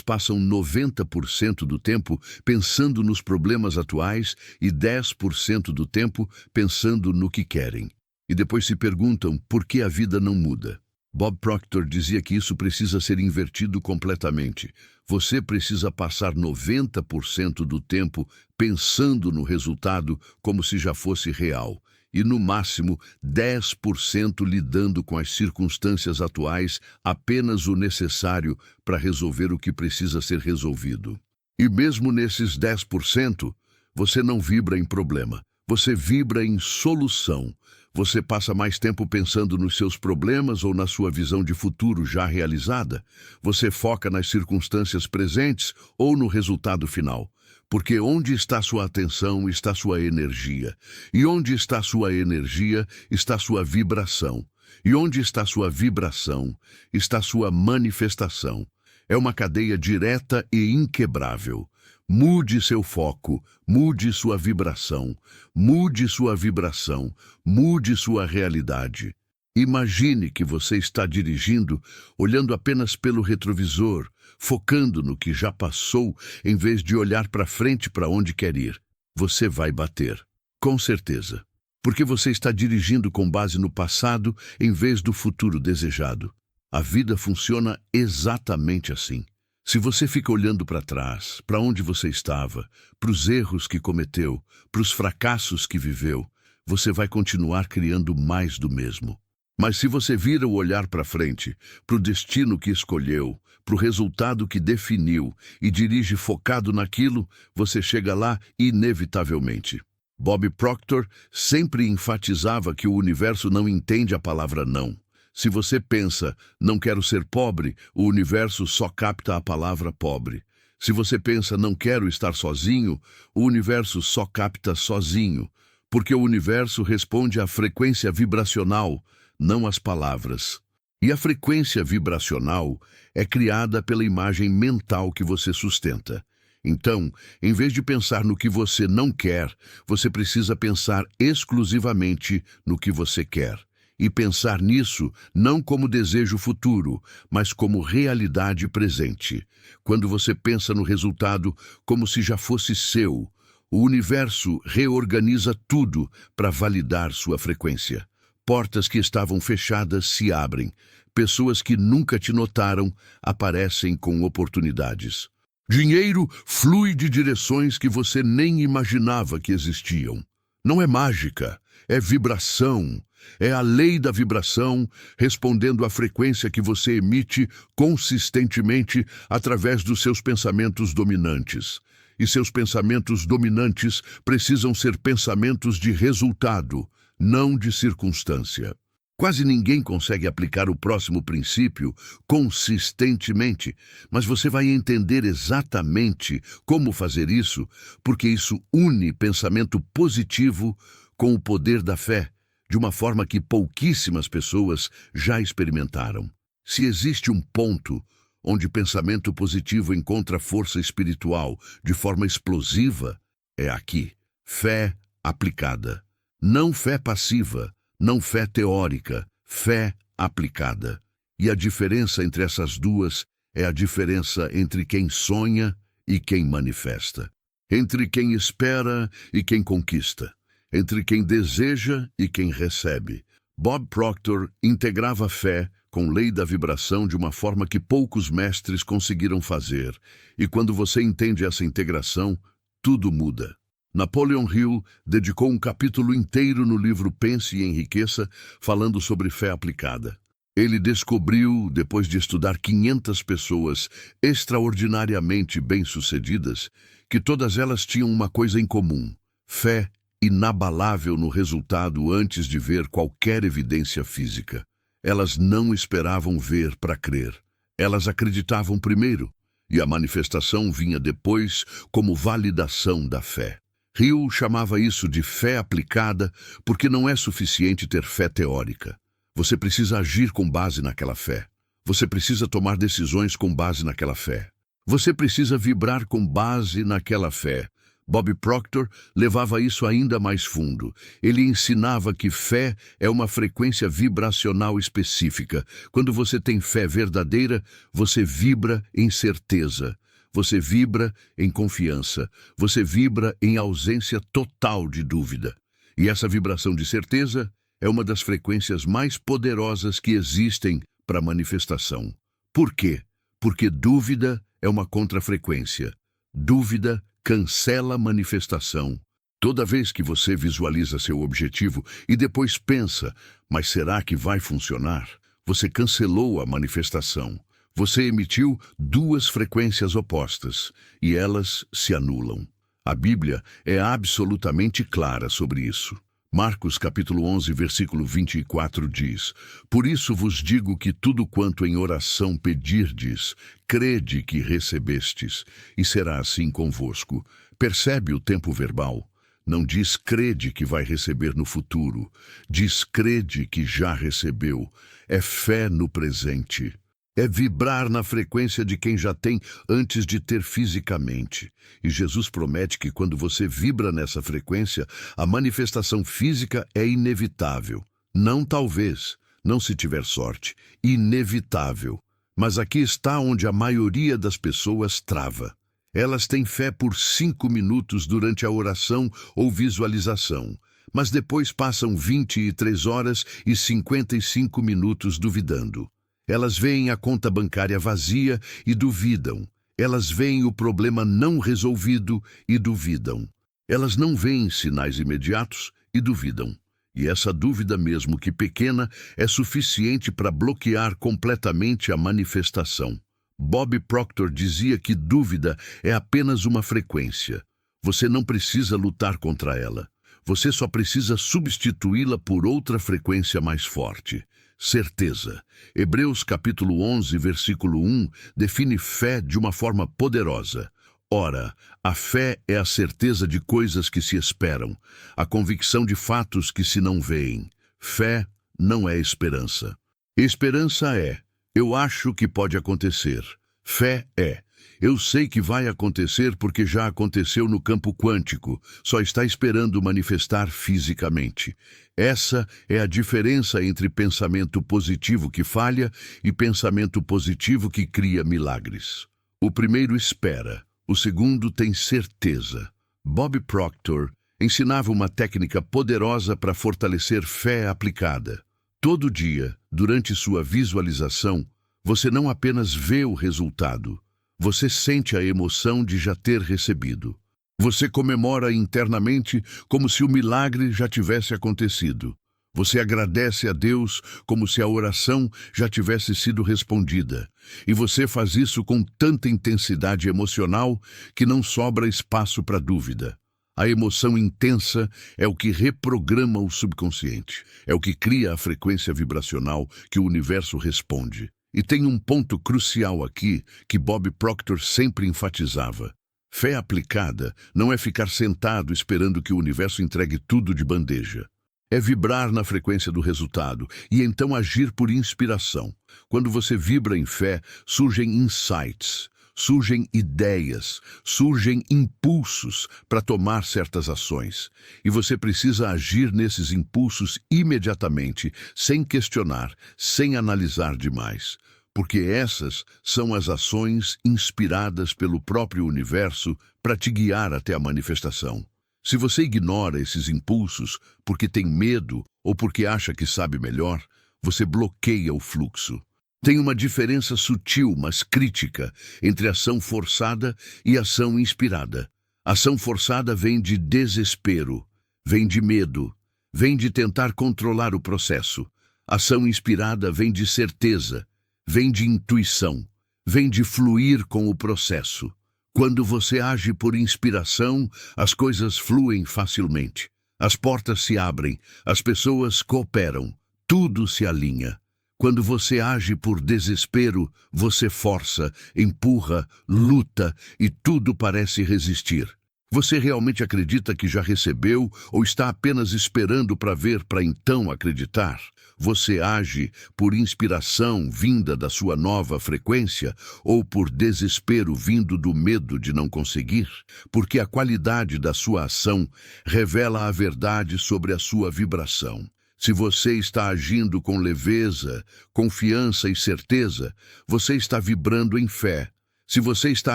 passam 90% do tempo pensando nos problemas atuais e 10% do tempo pensando no que querem. E depois se perguntam por que a vida não muda. Bob Proctor dizia que isso precisa ser invertido completamente. Você precisa passar 90% do tempo pensando no resultado como se já fosse real. E, no máximo, 10% lidando com as circunstâncias atuais, apenas o necessário para resolver o que precisa ser resolvido. E mesmo nesses 10%, você não vibra em problema, você vibra em solução. Você passa mais tempo pensando nos seus problemas ou na sua visão de futuro já realizada. Você foca nas circunstâncias presentes ou no resultado final. Porque onde está sua atenção, está sua energia. E onde está sua energia, está sua vibração. E onde está sua vibração, está sua manifestação. É uma cadeia direta e inquebrável. Mude seu foco, mude sua vibração, mude sua vibração, mude sua realidade. Imagine que você está dirigindo, olhando apenas pelo retrovisor, focando no que já passou, em vez de olhar para frente para onde quer ir. Você vai bater, com certeza, porque você está dirigindo com base no passado em vez do futuro desejado. A vida funciona exatamente assim. Se você fica olhando para trás, para onde você estava, para os erros que cometeu, para os fracassos que viveu, você vai continuar criando mais do mesmo. Mas se você vira o olhar para frente, para o destino que escolheu, para o resultado que definiu e dirige focado naquilo, você chega lá inevitavelmente. Bob Proctor sempre enfatizava que o universo não entende a palavra não. Se você pensa, não quero ser pobre, o universo só capta a palavra pobre. Se você pensa, não quero estar sozinho, o universo só capta sozinho, porque o universo responde à frequência vibracional, não às palavras. E a frequência vibracional é criada pela imagem mental que você sustenta. Então, em vez de pensar no que você não quer, você precisa pensar exclusivamente no que você quer. E pensar nisso não como desejo futuro, mas como realidade presente. Quando você pensa no resultado como se já fosse seu, o universo reorganiza tudo para validar sua frequência. Portas que estavam fechadas se abrem. Pessoas que nunca te notaram aparecem com oportunidades. Dinheiro flui de direções que você nem imaginava que existiam. Não é mágica, é vibração. É a lei da vibração respondendo à frequência que você emite consistentemente através dos seus pensamentos dominantes. E seus pensamentos dominantes precisam ser pensamentos de resultado, não de circunstância. Quase ninguém consegue aplicar o próximo princípio consistentemente, mas você vai entender exatamente como fazer isso, porque isso une pensamento positivo com o poder da fé, de uma forma que pouquíssimas pessoas já experimentaram. Se existe um ponto onde pensamento positivo encontra força espiritual de forma explosiva, é aqui. Fé aplicada. Não fé passiva, não fé teórica, fé aplicada. E a diferença entre essas duas é a diferença entre quem sonha e quem manifesta. Entre quem espera e quem conquista. Entre quem deseja e quem recebe. Bob Proctor integrava a fé com lei da vibração de uma forma que poucos mestres conseguiram fazer. E quando você entende essa integração, tudo muda. Napoleon Hill dedicou um capítulo inteiro no livro Pense e Enriqueça, falando sobre fé aplicada. Ele descobriu, depois de estudar 500 pessoas extraordinariamente bem-sucedidas, que todas elas tinham uma coisa em comum: fé inabalável no resultado antes de ver qualquer evidência física. Elas não esperavam ver para crer. Elas acreditavam primeiro, e a manifestação vinha depois como validação da fé. Hill chamava isso de fé aplicada porque não é suficiente ter fé teórica. Você precisa agir com base naquela fé. Você precisa tomar decisões com base naquela fé. Você precisa vibrar com base naquela fé. Bob Proctor levava isso ainda mais fundo. Ele ensinava que fé é uma frequência vibracional específica. Quando você tem fé verdadeira, você vibra em certeza. Você vibra em confiança. Você vibra em ausência total de dúvida. E essa vibração de certeza é uma das frequências mais poderosas que existem para manifestação. Por quê? Porque dúvida é uma contrafrequência. Dúvida cancela manifestação. Toda vez que você visualiza seu objetivo e depois pensa, mas será que vai funcionar? Você cancelou a manifestação. Você emitiu duas frequências opostas e elas se anulam. A Bíblia é absolutamente clara sobre isso. Marcos capítulo 11, versículo 24 diz: Por isso vos digo que tudo quanto em oração pedirdes, crede que recebestes, e será assim convosco. Percebe o tempo verbal? Não diz crede que vai receber no futuro. Diz crede que já recebeu. É fé no presente. É vibrar na frequência de quem já tem antes de ter fisicamente. E Jesus promete que quando você vibra nessa frequência, a manifestação física é inevitável. Não talvez, não se tiver sorte, inevitável. Mas aqui está onde a maioria das pessoas trava. Elas têm fé por 5 minutos durante a oração ou visualização, mas depois passam 23 horas e 55 minutos duvidando. Elas veem a conta bancária vazia e duvidam. Elas veem o problema não resolvido e duvidam. Elas não veem sinais imediatos e duvidam. E essa dúvida, mesmo que pequena, é suficiente para bloquear completamente a manifestação. Bob Proctor dizia que dúvida é apenas uma frequência. Você não precisa lutar contra ela. Você só precisa substituí-la por outra frequência mais forte. Certeza. Hebreus capítulo 11, versículo 1, define fé de uma forma poderosa. Ora, a fé é a certeza de coisas que se esperam, a convicção de fatos que se não veem. Fé não é esperança. Esperança é, eu acho que pode acontecer. Fé é, eu sei que vai acontecer porque já aconteceu no campo quântico, só está esperando manifestar fisicamente. Essa é a diferença entre pensamento positivo que falha e pensamento positivo que cria milagres. O primeiro espera, o segundo tem certeza. Bob Proctor ensinava uma técnica poderosa para fortalecer fé aplicada. Todo dia, durante sua visualização, você não apenas vê o resultado, você sente a emoção de já ter recebido. Você comemora internamente como se o milagre já tivesse acontecido. Você agradece a Deus como se a oração já tivesse sido respondida. E você faz isso com tanta intensidade emocional que não sobra espaço para dúvida. A emoção intensa é o que reprograma o subconsciente. É o que cria a frequência vibracional que o universo responde. E tem um ponto crucial aqui que Bob Proctor sempre enfatizava. Fé aplicada não é ficar sentado esperando que o universo entregue tudo de bandeja. É vibrar na frequência do resultado e então agir por inspiração. Quando você vibra em fé, surgem insights, surgem ideias, surgem impulsos para tomar certas ações. E você precisa agir nesses impulsos imediatamente, sem questionar, sem analisar demais. Porque essas são as ações inspiradas pelo próprio universo para te guiar até a manifestação. Se você ignora esses impulsos porque tem medo ou porque acha que sabe melhor, você bloqueia o fluxo. Tem uma diferença sutil, mas crítica, entre ação forçada e ação inspirada. Ação forçada vem de desespero, vem de medo, vem de tentar controlar o processo. Ação inspirada vem de certeza, vem de intuição, vem de fluir com o processo. Quando você age por inspiração, as coisas fluem facilmente. As portas se abrem, as pessoas cooperam, tudo se alinha. Quando você age por desespero, você força, empurra, luta e tudo parece resistir. Você realmente acredita que já recebeu ou está apenas esperando para ver para então acreditar? Você age por inspiração vinda da sua nova frequência ou por desespero vindo do medo de não conseguir? Porque a qualidade da sua ação revela a verdade sobre a sua vibração. Se você está agindo com leveza, confiança e certeza, você está vibrando em fé. Se você está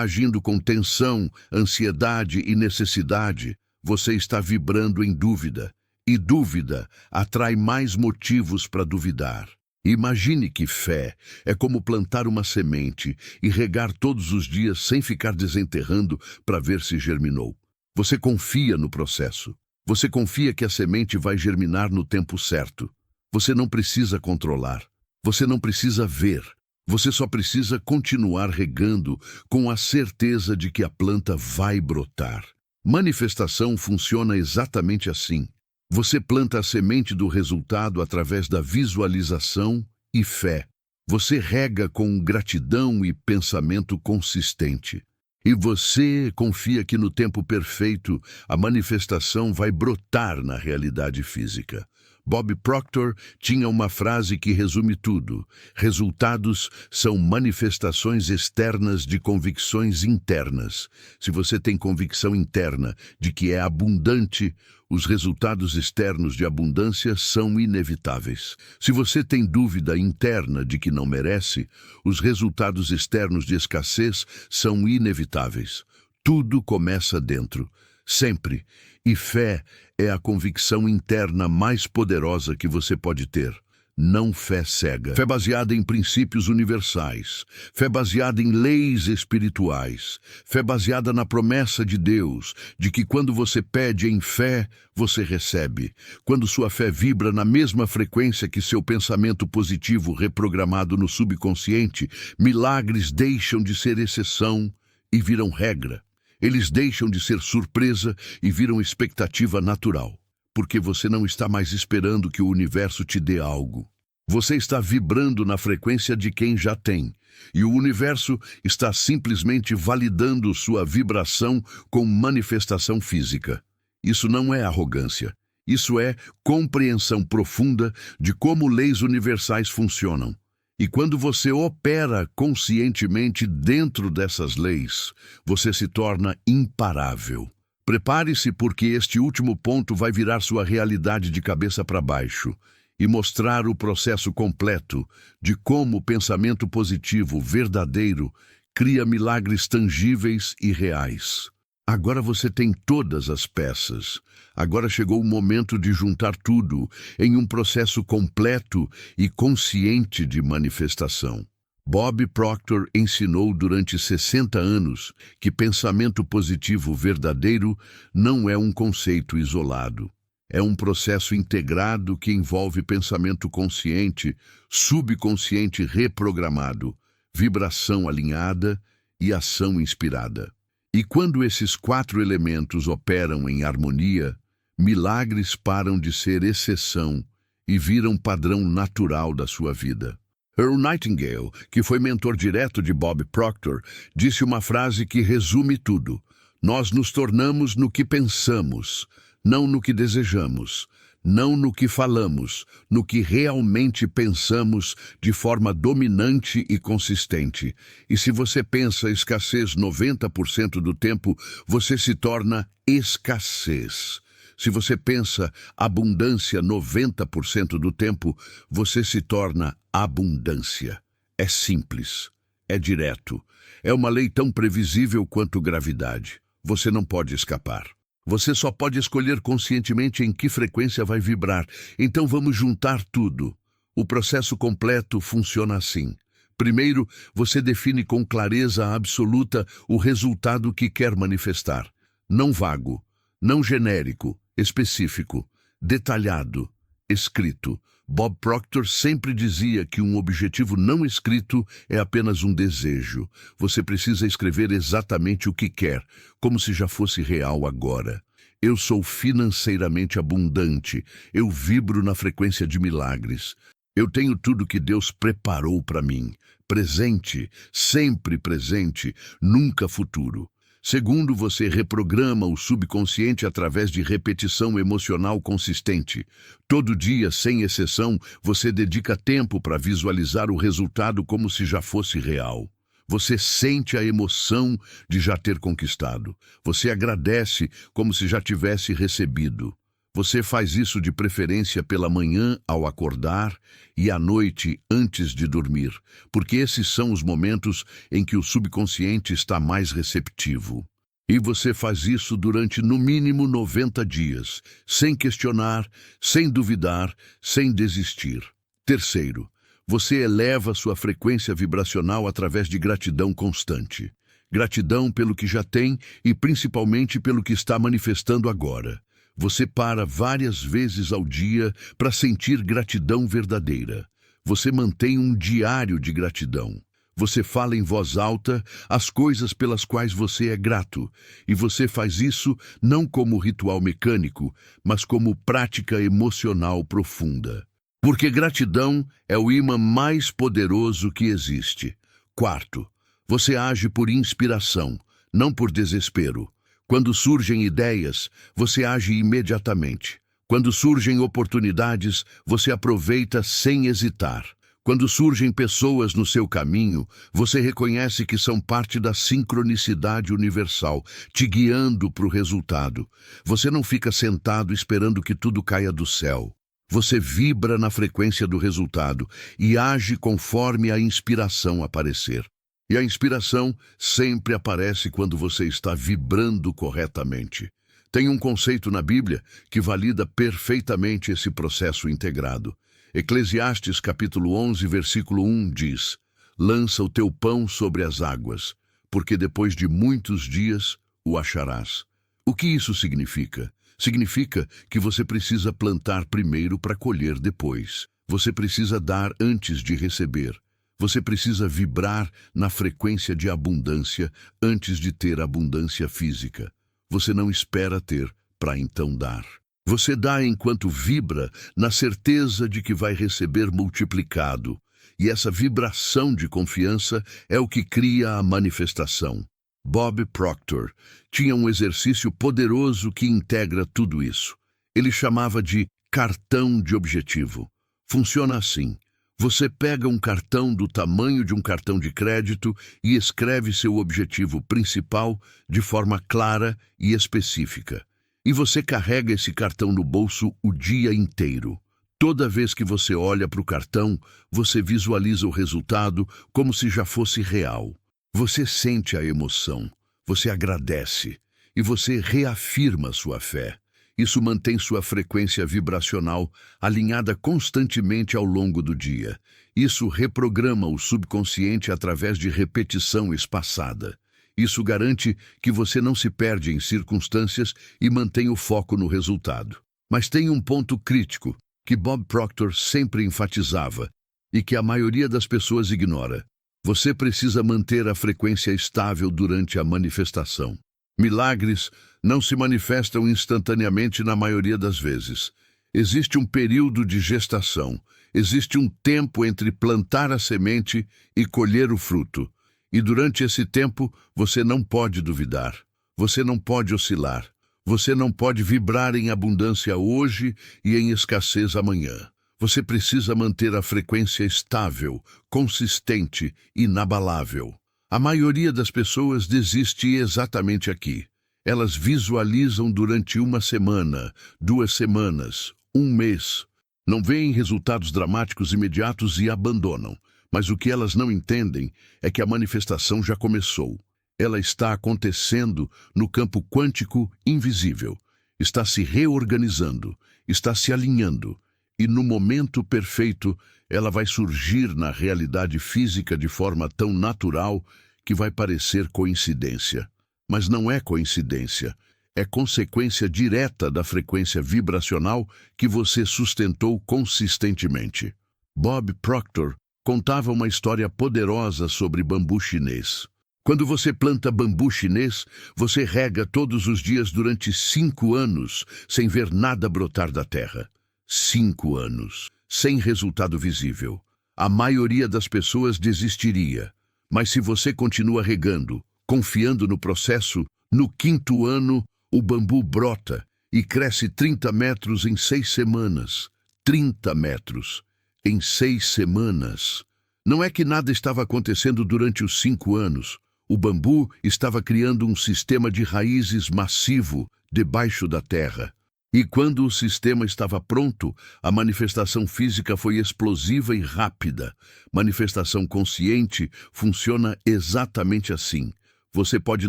agindo com tensão, ansiedade e necessidade, você está vibrando em dúvida. E dúvida atrai mais motivos para duvidar. Imagine que fé é como plantar uma semente e regar todos os dias sem ficar desenterrando para ver se germinou. Você confia no processo. Você confia que a semente vai germinar no tempo certo. Você não precisa controlar. Você não precisa ver. Você só precisa continuar regando com a certeza de que a planta vai brotar. Manifestação funciona exatamente assim. Você planta a semente do resultado através da visualização e fé. Você rega com gratidão e pensamento consistente. E você confia que no tempo perfeito a manifestação vai brotar na realidade física. Bob Proctor tinha uma frase que resume tudo. Resultados são manifestações externas de convicções internas. Se você tem convicção interna de que é abundante, os resultados externos de abundância são inevitáveis. Se você tem dúvida interna de que não merece, os resultados externos de escassez são inevitáveis. Tudo começa dentro, sempre. E fé é a convicção interna mais poderosa que você pode ter. não fé cega. Fé baseada em princípios universais, fé baseada em leis espirituais, fé baseada na promessa de Deus, de que quando você pede em fé, você recebe. Quando sua fé vibra na mesma frequência que seu pensamento positivo reprogramado no subconsciente, milagres deixam de ser exceção e viram regra. Eles deixam de ser surpresa e viram expectativa natural. Porque você não está mais esperando que o universo te dê algo. Você está vibrando na frequência de quem já tem, e o universo está simplesmente validando sua vibração com manifestação física. Isso não é arrogância. Isso é compreensão profunda de como leis universais funcionam. E quando você opera conscientemente dentro dessas leis, você se torna imparável. Prepare-se porque este último ponto vai virar sua realidade de cabeça para baixo e mostrar o processo completo de como o pensamento positivo verdadeiro cria milagres tangíveis e reais. Agora você tem todas as peças. Agora chegou o momento de juntar tudo em um processo completo e consciente de manifestação. Bob Proctor ensinou durante 60 anos que pensamento positivo verdadeiro não é um conceito isolado. É um processo integrado que envolve pensamento consciente, subconsciente reprogramado, vibração alinhada e ação inspirada. E quando esses 4 elementos operam em harmonia, milagres param de ser exceção e viram padrão natural da sua vida. Earl Nightingale, que foi mentor direto de Bob Proctor, disse uma frase que resume tudo. Nós nos tornamos no que pensamos, não no que desejamos, não no que falamos, no que realmente pensamos de forma dominante e consistente. E se você pensa escassez 90% do tempo, você se torna escassez. Se você pensa abundância 90% do tempo, você se torna abundância. É simples, é direto, é uma lei tão previsível quanto gravidade. Você não pode escapar. Você só pode escolher conscientemente em que frequência vai vibrar. Então vamos juntar tudo. O processo completo funciona assim. Primeiro, você define com clareza absoluta o resultado que quer manifestar. Não vago, não genérico, específico, detalhado, escrito. Bob Proctor sempre dizia que um objetivo não escrito é apenas um desejo. Você precisa escrever exatamente o que quer, como se já fosse real agora. Eu sou financeiramente abundante. Eu vibro na frequência de milagres. Eu tenho tudo que Deus preparou para mim. Presente, sempre presente, nunca futuro. Segundo, você reprograma o subconsciente através de repetição emocional consistente. Todo dia, sem exceção, você dedica tempo para visualizar o resultado como se já fosse real. Você sente a emoção de já ter conquistado. Você agradece como se já tivesse recebido. Você faz isso de preferência pela manhã ao acordar e à noite antes de dormir, porque esses são os momentos em que o subconsciente está mais receptivo. E você faz isso durante no mínimo 90 dias, sem questionar, sem duvidar, sem desistir. Terceiro, você eleva sua frequência vibracional através de gratidão constante. Gratidão pelo que já tem e principalmente pelo que está manifestando agora. Você para várias vezes ao dia para sentir gratidão verdadeira. Você mantém um diário de gratidão. Você fala em voz alta as coisas pelas quais você é grato. E você faz isso não como ritual mecânico, mas como prática emocional profunda. Porque gratidão é o imã mais poderoso que existe. Quarto, você age por inspiração, não por desespero. Quando surgem ideias, você age imediatamente. Quando surgem oportunidades, você aproveita sem hesitar. Quando surgem pessoas no seu caminho, você reconhece que são parte da sincronicidade universal, te guiando para o resultado. Você não fica sentado esperando que tudo caia do céu. Você vibra na frequência do resultado e age conforme a inspiração aparecer. E a inspiração sempre aparece quando você está vibrando corretamente. Tem um conceito na Bíblia que valida perfeitamente esse processo integrado. Eclesiastes capítulo 11, versículo 1 diz: Lança o teu pão sobre as águas, porque depois de muitos dias o acharás. O que isso significa? Significa que você precisa plantar primeiro para colher depois. Você precisa dar antes de receber. Você precisa vibrar na frequência de abundância antes de ter abundância física. Você não espera ter para então dar. Você dá enquanto vibra na certeza de que vai receber multiplicado. E essa vibração de confiança é o que cria a manifestação. Bob Proctor tinha um exercício poderoso que integra tudo isso. Ele chamava de cartão de objetivo. Funciona assim. Você pega um cartão do tamanho de um cartão de crédito e escreve seu objetivo principal de forma clara e específica. E você carrega esse cartão no bolso o dia inteiro. Toda vez que você olha para o cartão, você visualiza o resultado como se já fosse real. Você sente a emoção, você agradece e você reafirma sua fé. Isso mantém sua frequência vibracional alinhada constantemente ao longo do dia. Isso reprograma o subconsciente através de repetição espaçada. Isso garante que você não se perde em circunstâncias e mantém o foco no resultado. Mas tem um ponto crítico que Bob Proctor sempre enfatizava e que a maioria das pessoas ignora. Você precisa manter a frequência estável durante a manifestação. Milagres não se manifestam instantaneamente na maioria das vezes. Existe um período de gestação. Existe um tempo entre plantar a semente e colher o fruto. E durante esse tempo, você não pode duvidar. Você não pode oscilar. Você não pode vibrar em abundância hoje e em escassez amanhã. Você precisa manter a frequência estável, consistente, inabalável. A maioria das pessoas desiste exatamente aqui. Elas visualizam durante uma semana, 2 semanas, 1 mês. Não veem resultados dramáticos imediatos e abandonam. Mas o que elas não entendem é que a manifestação já começou. Ela está acontecendo no campo quântico invisível. Está se reorganizando, está se alinhando. E no momento perfeito, ela vai surgir na realidade física de forma tão natural que vai parecer coincidência. Mas não é coincidência. É consequência direta da frequência vibracional que você sustentou consistentemente. Bob Proctor contava uma história poderosa sobre bambu chinês. Quando você planta bambu chinês, você rega todos os dias durante 5 anos, sem ver nada brotar da terra. 5 anos, sem resultado visível. A maioria das pessoas desistiria. Mas se você continua regando, confiando no processo, no 5º ano, o bambu brota e cresce 30 metros em 6 semanas. 30 metros em 6 semanas. Não é que nada estava acontecendo durante os 5 anos. O bambu estava criando um sistema de raízes massivo debaixo da terra. E quando o sistema estava pronto, a manifestação física foi explosiva e rápida. Manifestação consciente funciona exatamente assim. Você pode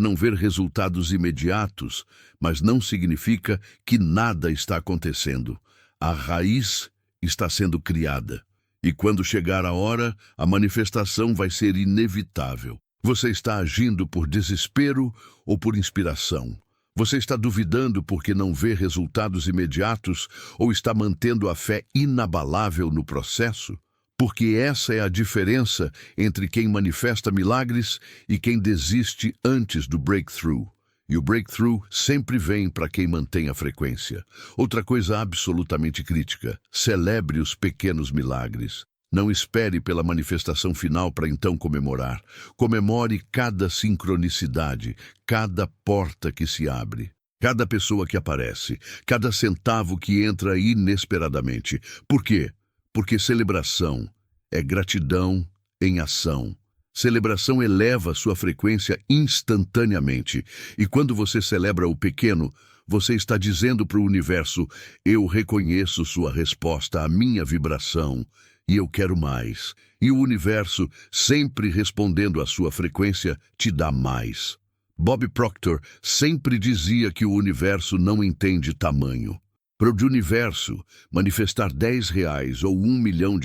não ver resultados imediatos, mas não significa que nada está acontecendo. A raiz está sendo criada. E quando chegar a hora, a manifestação vai ser inevitável. Você está agindo por desespero ou por inspiração? Você está duvidando porque não vê resultados imediatos ou está mantendo a fé inabalável no processo? Porque essa é a diferença entre quem manifesta milagres e quem desiste antes do breakthrough. E o breakthrough sempre vem para quem mantém a frequência. Outra coisa absolutamente crítica: celebre os pequenos milagres. Não espere pela manifestação final para então comemorar. Comemore cada sincronicidade, cada porta que se abre, cada pessoa que aparece, cada centavo que entra inesperadamente. Por quê? Porque celebração é gratidão em ação. Celebração eleva sua frequência instantaneamente. E quando você celebra o pequeno, você está dizendo para o universo: eu reconheço sua resposta à minha vibração e eu quero mais. E o universo, sempre respondendo à sua frequência, te dá mais. Bob Proctor sempre dizia que o universo não entende tamanho. Para o universo, manifestar R$ 10 ou R$ 1 milhão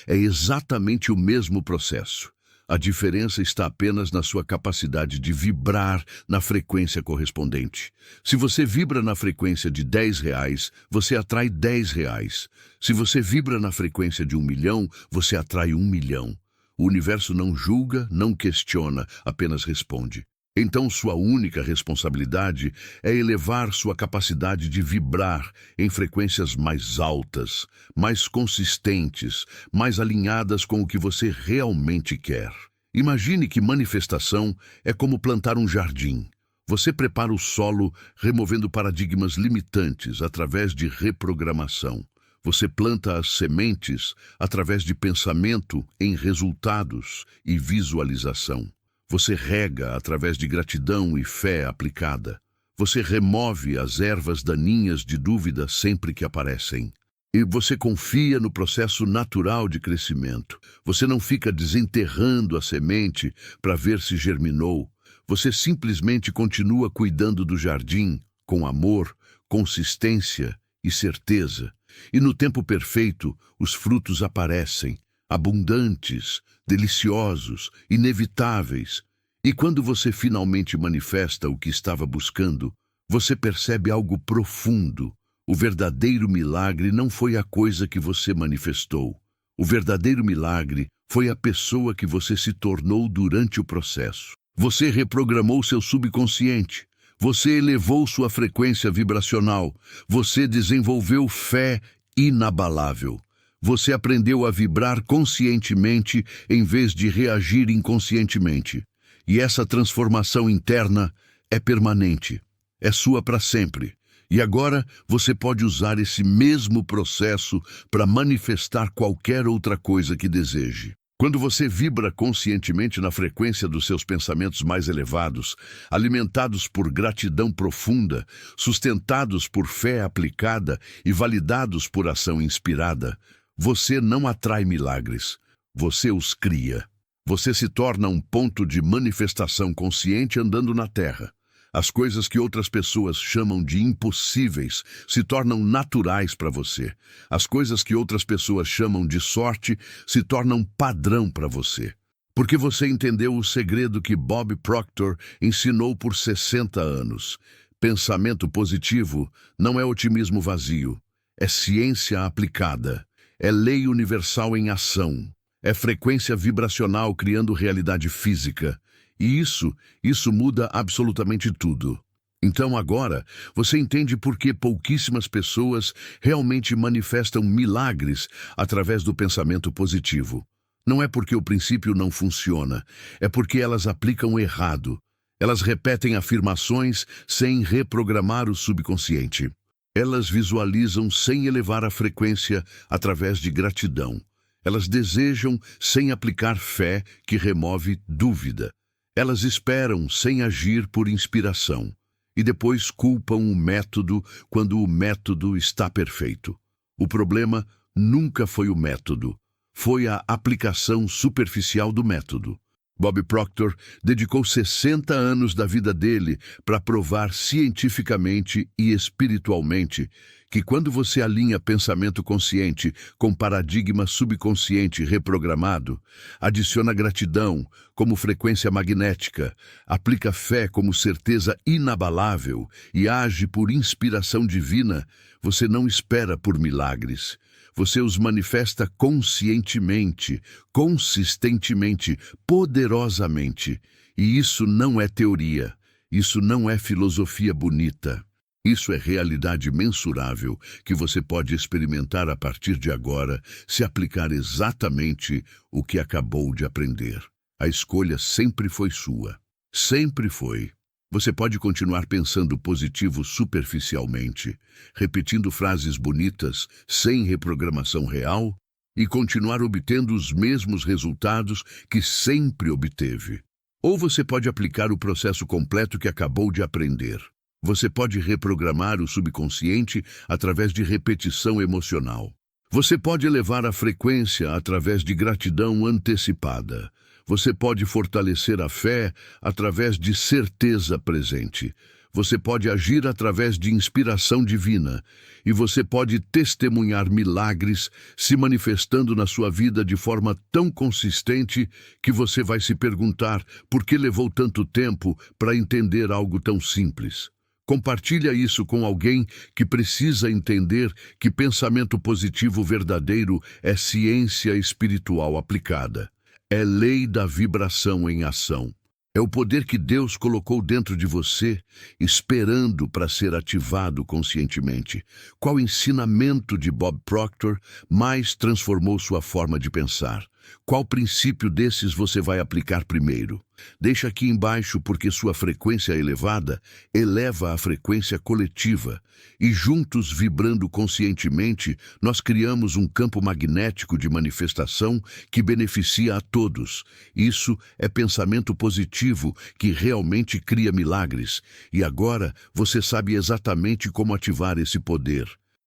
é exatamente o mesmo processo. A diferença está apenas na sua capacidade de vibrar na frequência correspondente. Se você vibra na frequência de R$ 10, você atrai R$ 10. Se você vibra na frequência de 1 milhão, você atrai 1 milhão. O universo não julga, não questiona, apenas responde. Então sua única responsabilidade é elevar sua capacidade de vibrar em frequências mais altas, mais consistentes, mais alinhadas com o que você realmente quer. Imagine que manifestação é como plantar um jardim. Você prepara o solo removendo paradigmas limitantes através de reprogramação. Você planta as sementes através de pensamento em resultados e visualização. Você rega através de gratidão e fé aplicada. Você remove as ervas daninhas de dúvida sempre que aparecem. E você confia no processo natural de crescimento. Você não fica desenterrando a semente para ver se germinou. Você simplesmente continua cuidando do jardim com amor, consistência e certeza. E no tempo perfeito, os frutos aparecem, abundantes, deliciosos, inevitáveis. E quando você finalmente manifesta o que estava buscando, você percebe algo profundo. O verdadeiro milagre não foi a coisa que você manifestou. O verdadeiro milagre foi a pessoa que você se tornou durante o processo. Você reprogramou seu subconsciente. Você elevou sua frequência vibracional. Você desenvolveu fé inabalável. Você aprendeu a vibrar conscientemente em vez de reagir inconscientemente. E essa transformação interna é permanente. É sua para sempre. E agora você pode usar esse mesmo processo para manifestar qualquer outra coisa que deseje. Quando você vibra conscientemente na frequência dos seus pensamentos mais elevados, alimentados por gratidão profunda, sustentados por fé aplicada e validados por ação inspirada, você não atrai milagres, você os cria. Você se torna um ponto de manifestação consciente andando na Terra. As coisas que outras pessoas chamam de impossíveis se tornam naturais para você. As coisas que outras pessoas chamam de sorte se tornam padrão para você. Porque você entendeu o segredo que Bob Proctor ensinou por 60 anos. Pensamento positivo não é otimismo vazio. É ciência aplicada. É lei universal em ação. É frequência vibracional criando realidade física. E isso muda absolutamente tudo. Então agora, você entende por que pouquíssimas pessoas realmente manifestam milagres através do pensamento positivo. Não é porque o princípio não funciona, é porque elas aplicam errado. Elas repetem afirmações sem reprogramar o subconsciente. Elas visualizam sem elevar a frequência através de gratidão. Elas desejam sem aplicar fé que remove dúvida. Elas esperam sem agir por inspiração. E depois culpam o método quando o método está perfeito. O problema nunca foi o método. Foi a aplicação superficial do método. Bob Proctor dedicou 60 anos da vida dele para provar cientificamente e espiritualmente que quando você alinha pensamento consciente com paradigma subconsciente reprogramado, adiciona gratidão como frequência magnética, aplica fé como certeza inabalável e age por inspiração divina, você não espera por milagres. Você os manifesta conscientemente, consistentemente, poderosamente. E isso não é teoria, isso não é filosofia bonita. Isso é realidade mensurável que você pode experimentar a partir de agora se aplicar exatamente o que acabou de aprender. A escolha sempre foi sua. Sempre foi. Você pode continuar pensando positivo superficialmente, repetindo frases bonitas sem reprogramação real e continuar obtendo os mesmos resultados que sempre obteve. Ou você pode aplicar o processo completo que acabou de aprender. Você pode reprogramar o subconsciente através de repetição emocional. Você pode elevar a frequência através de gratidão antecipada. Você pode fortalecer a fé através de certeza presente. Você pode agir através de inspiração divina e você pode testemunhar milagres se manifestando na sua vida de forma tão consistente que você vai se perguntar por que levou tanto tempo para entender algo tão simples. Compartilha isso com alguém que precisa entender que pensamento positivo verdadeiro é ciência espiritual aplicada. É lei da vibração em ação. É o poder que Deus colocou dentro de você, esperando para ser ativado conscientemente. Qual ensinamento de Bob Proctor mais transformou sua forma de pensar? Qual princípio desses você vai aplicar primeiro? Deixa aqui embaixo porque sua frequência elevada eleva a frequência coletiva e juntos, vibrando conscientemente, nós criamos um campo magnético de manifestação que beneficia a todos. Isso é pensamento positivo que realmente cria milagres. E agora você sabe exatamente como ativar esse poder.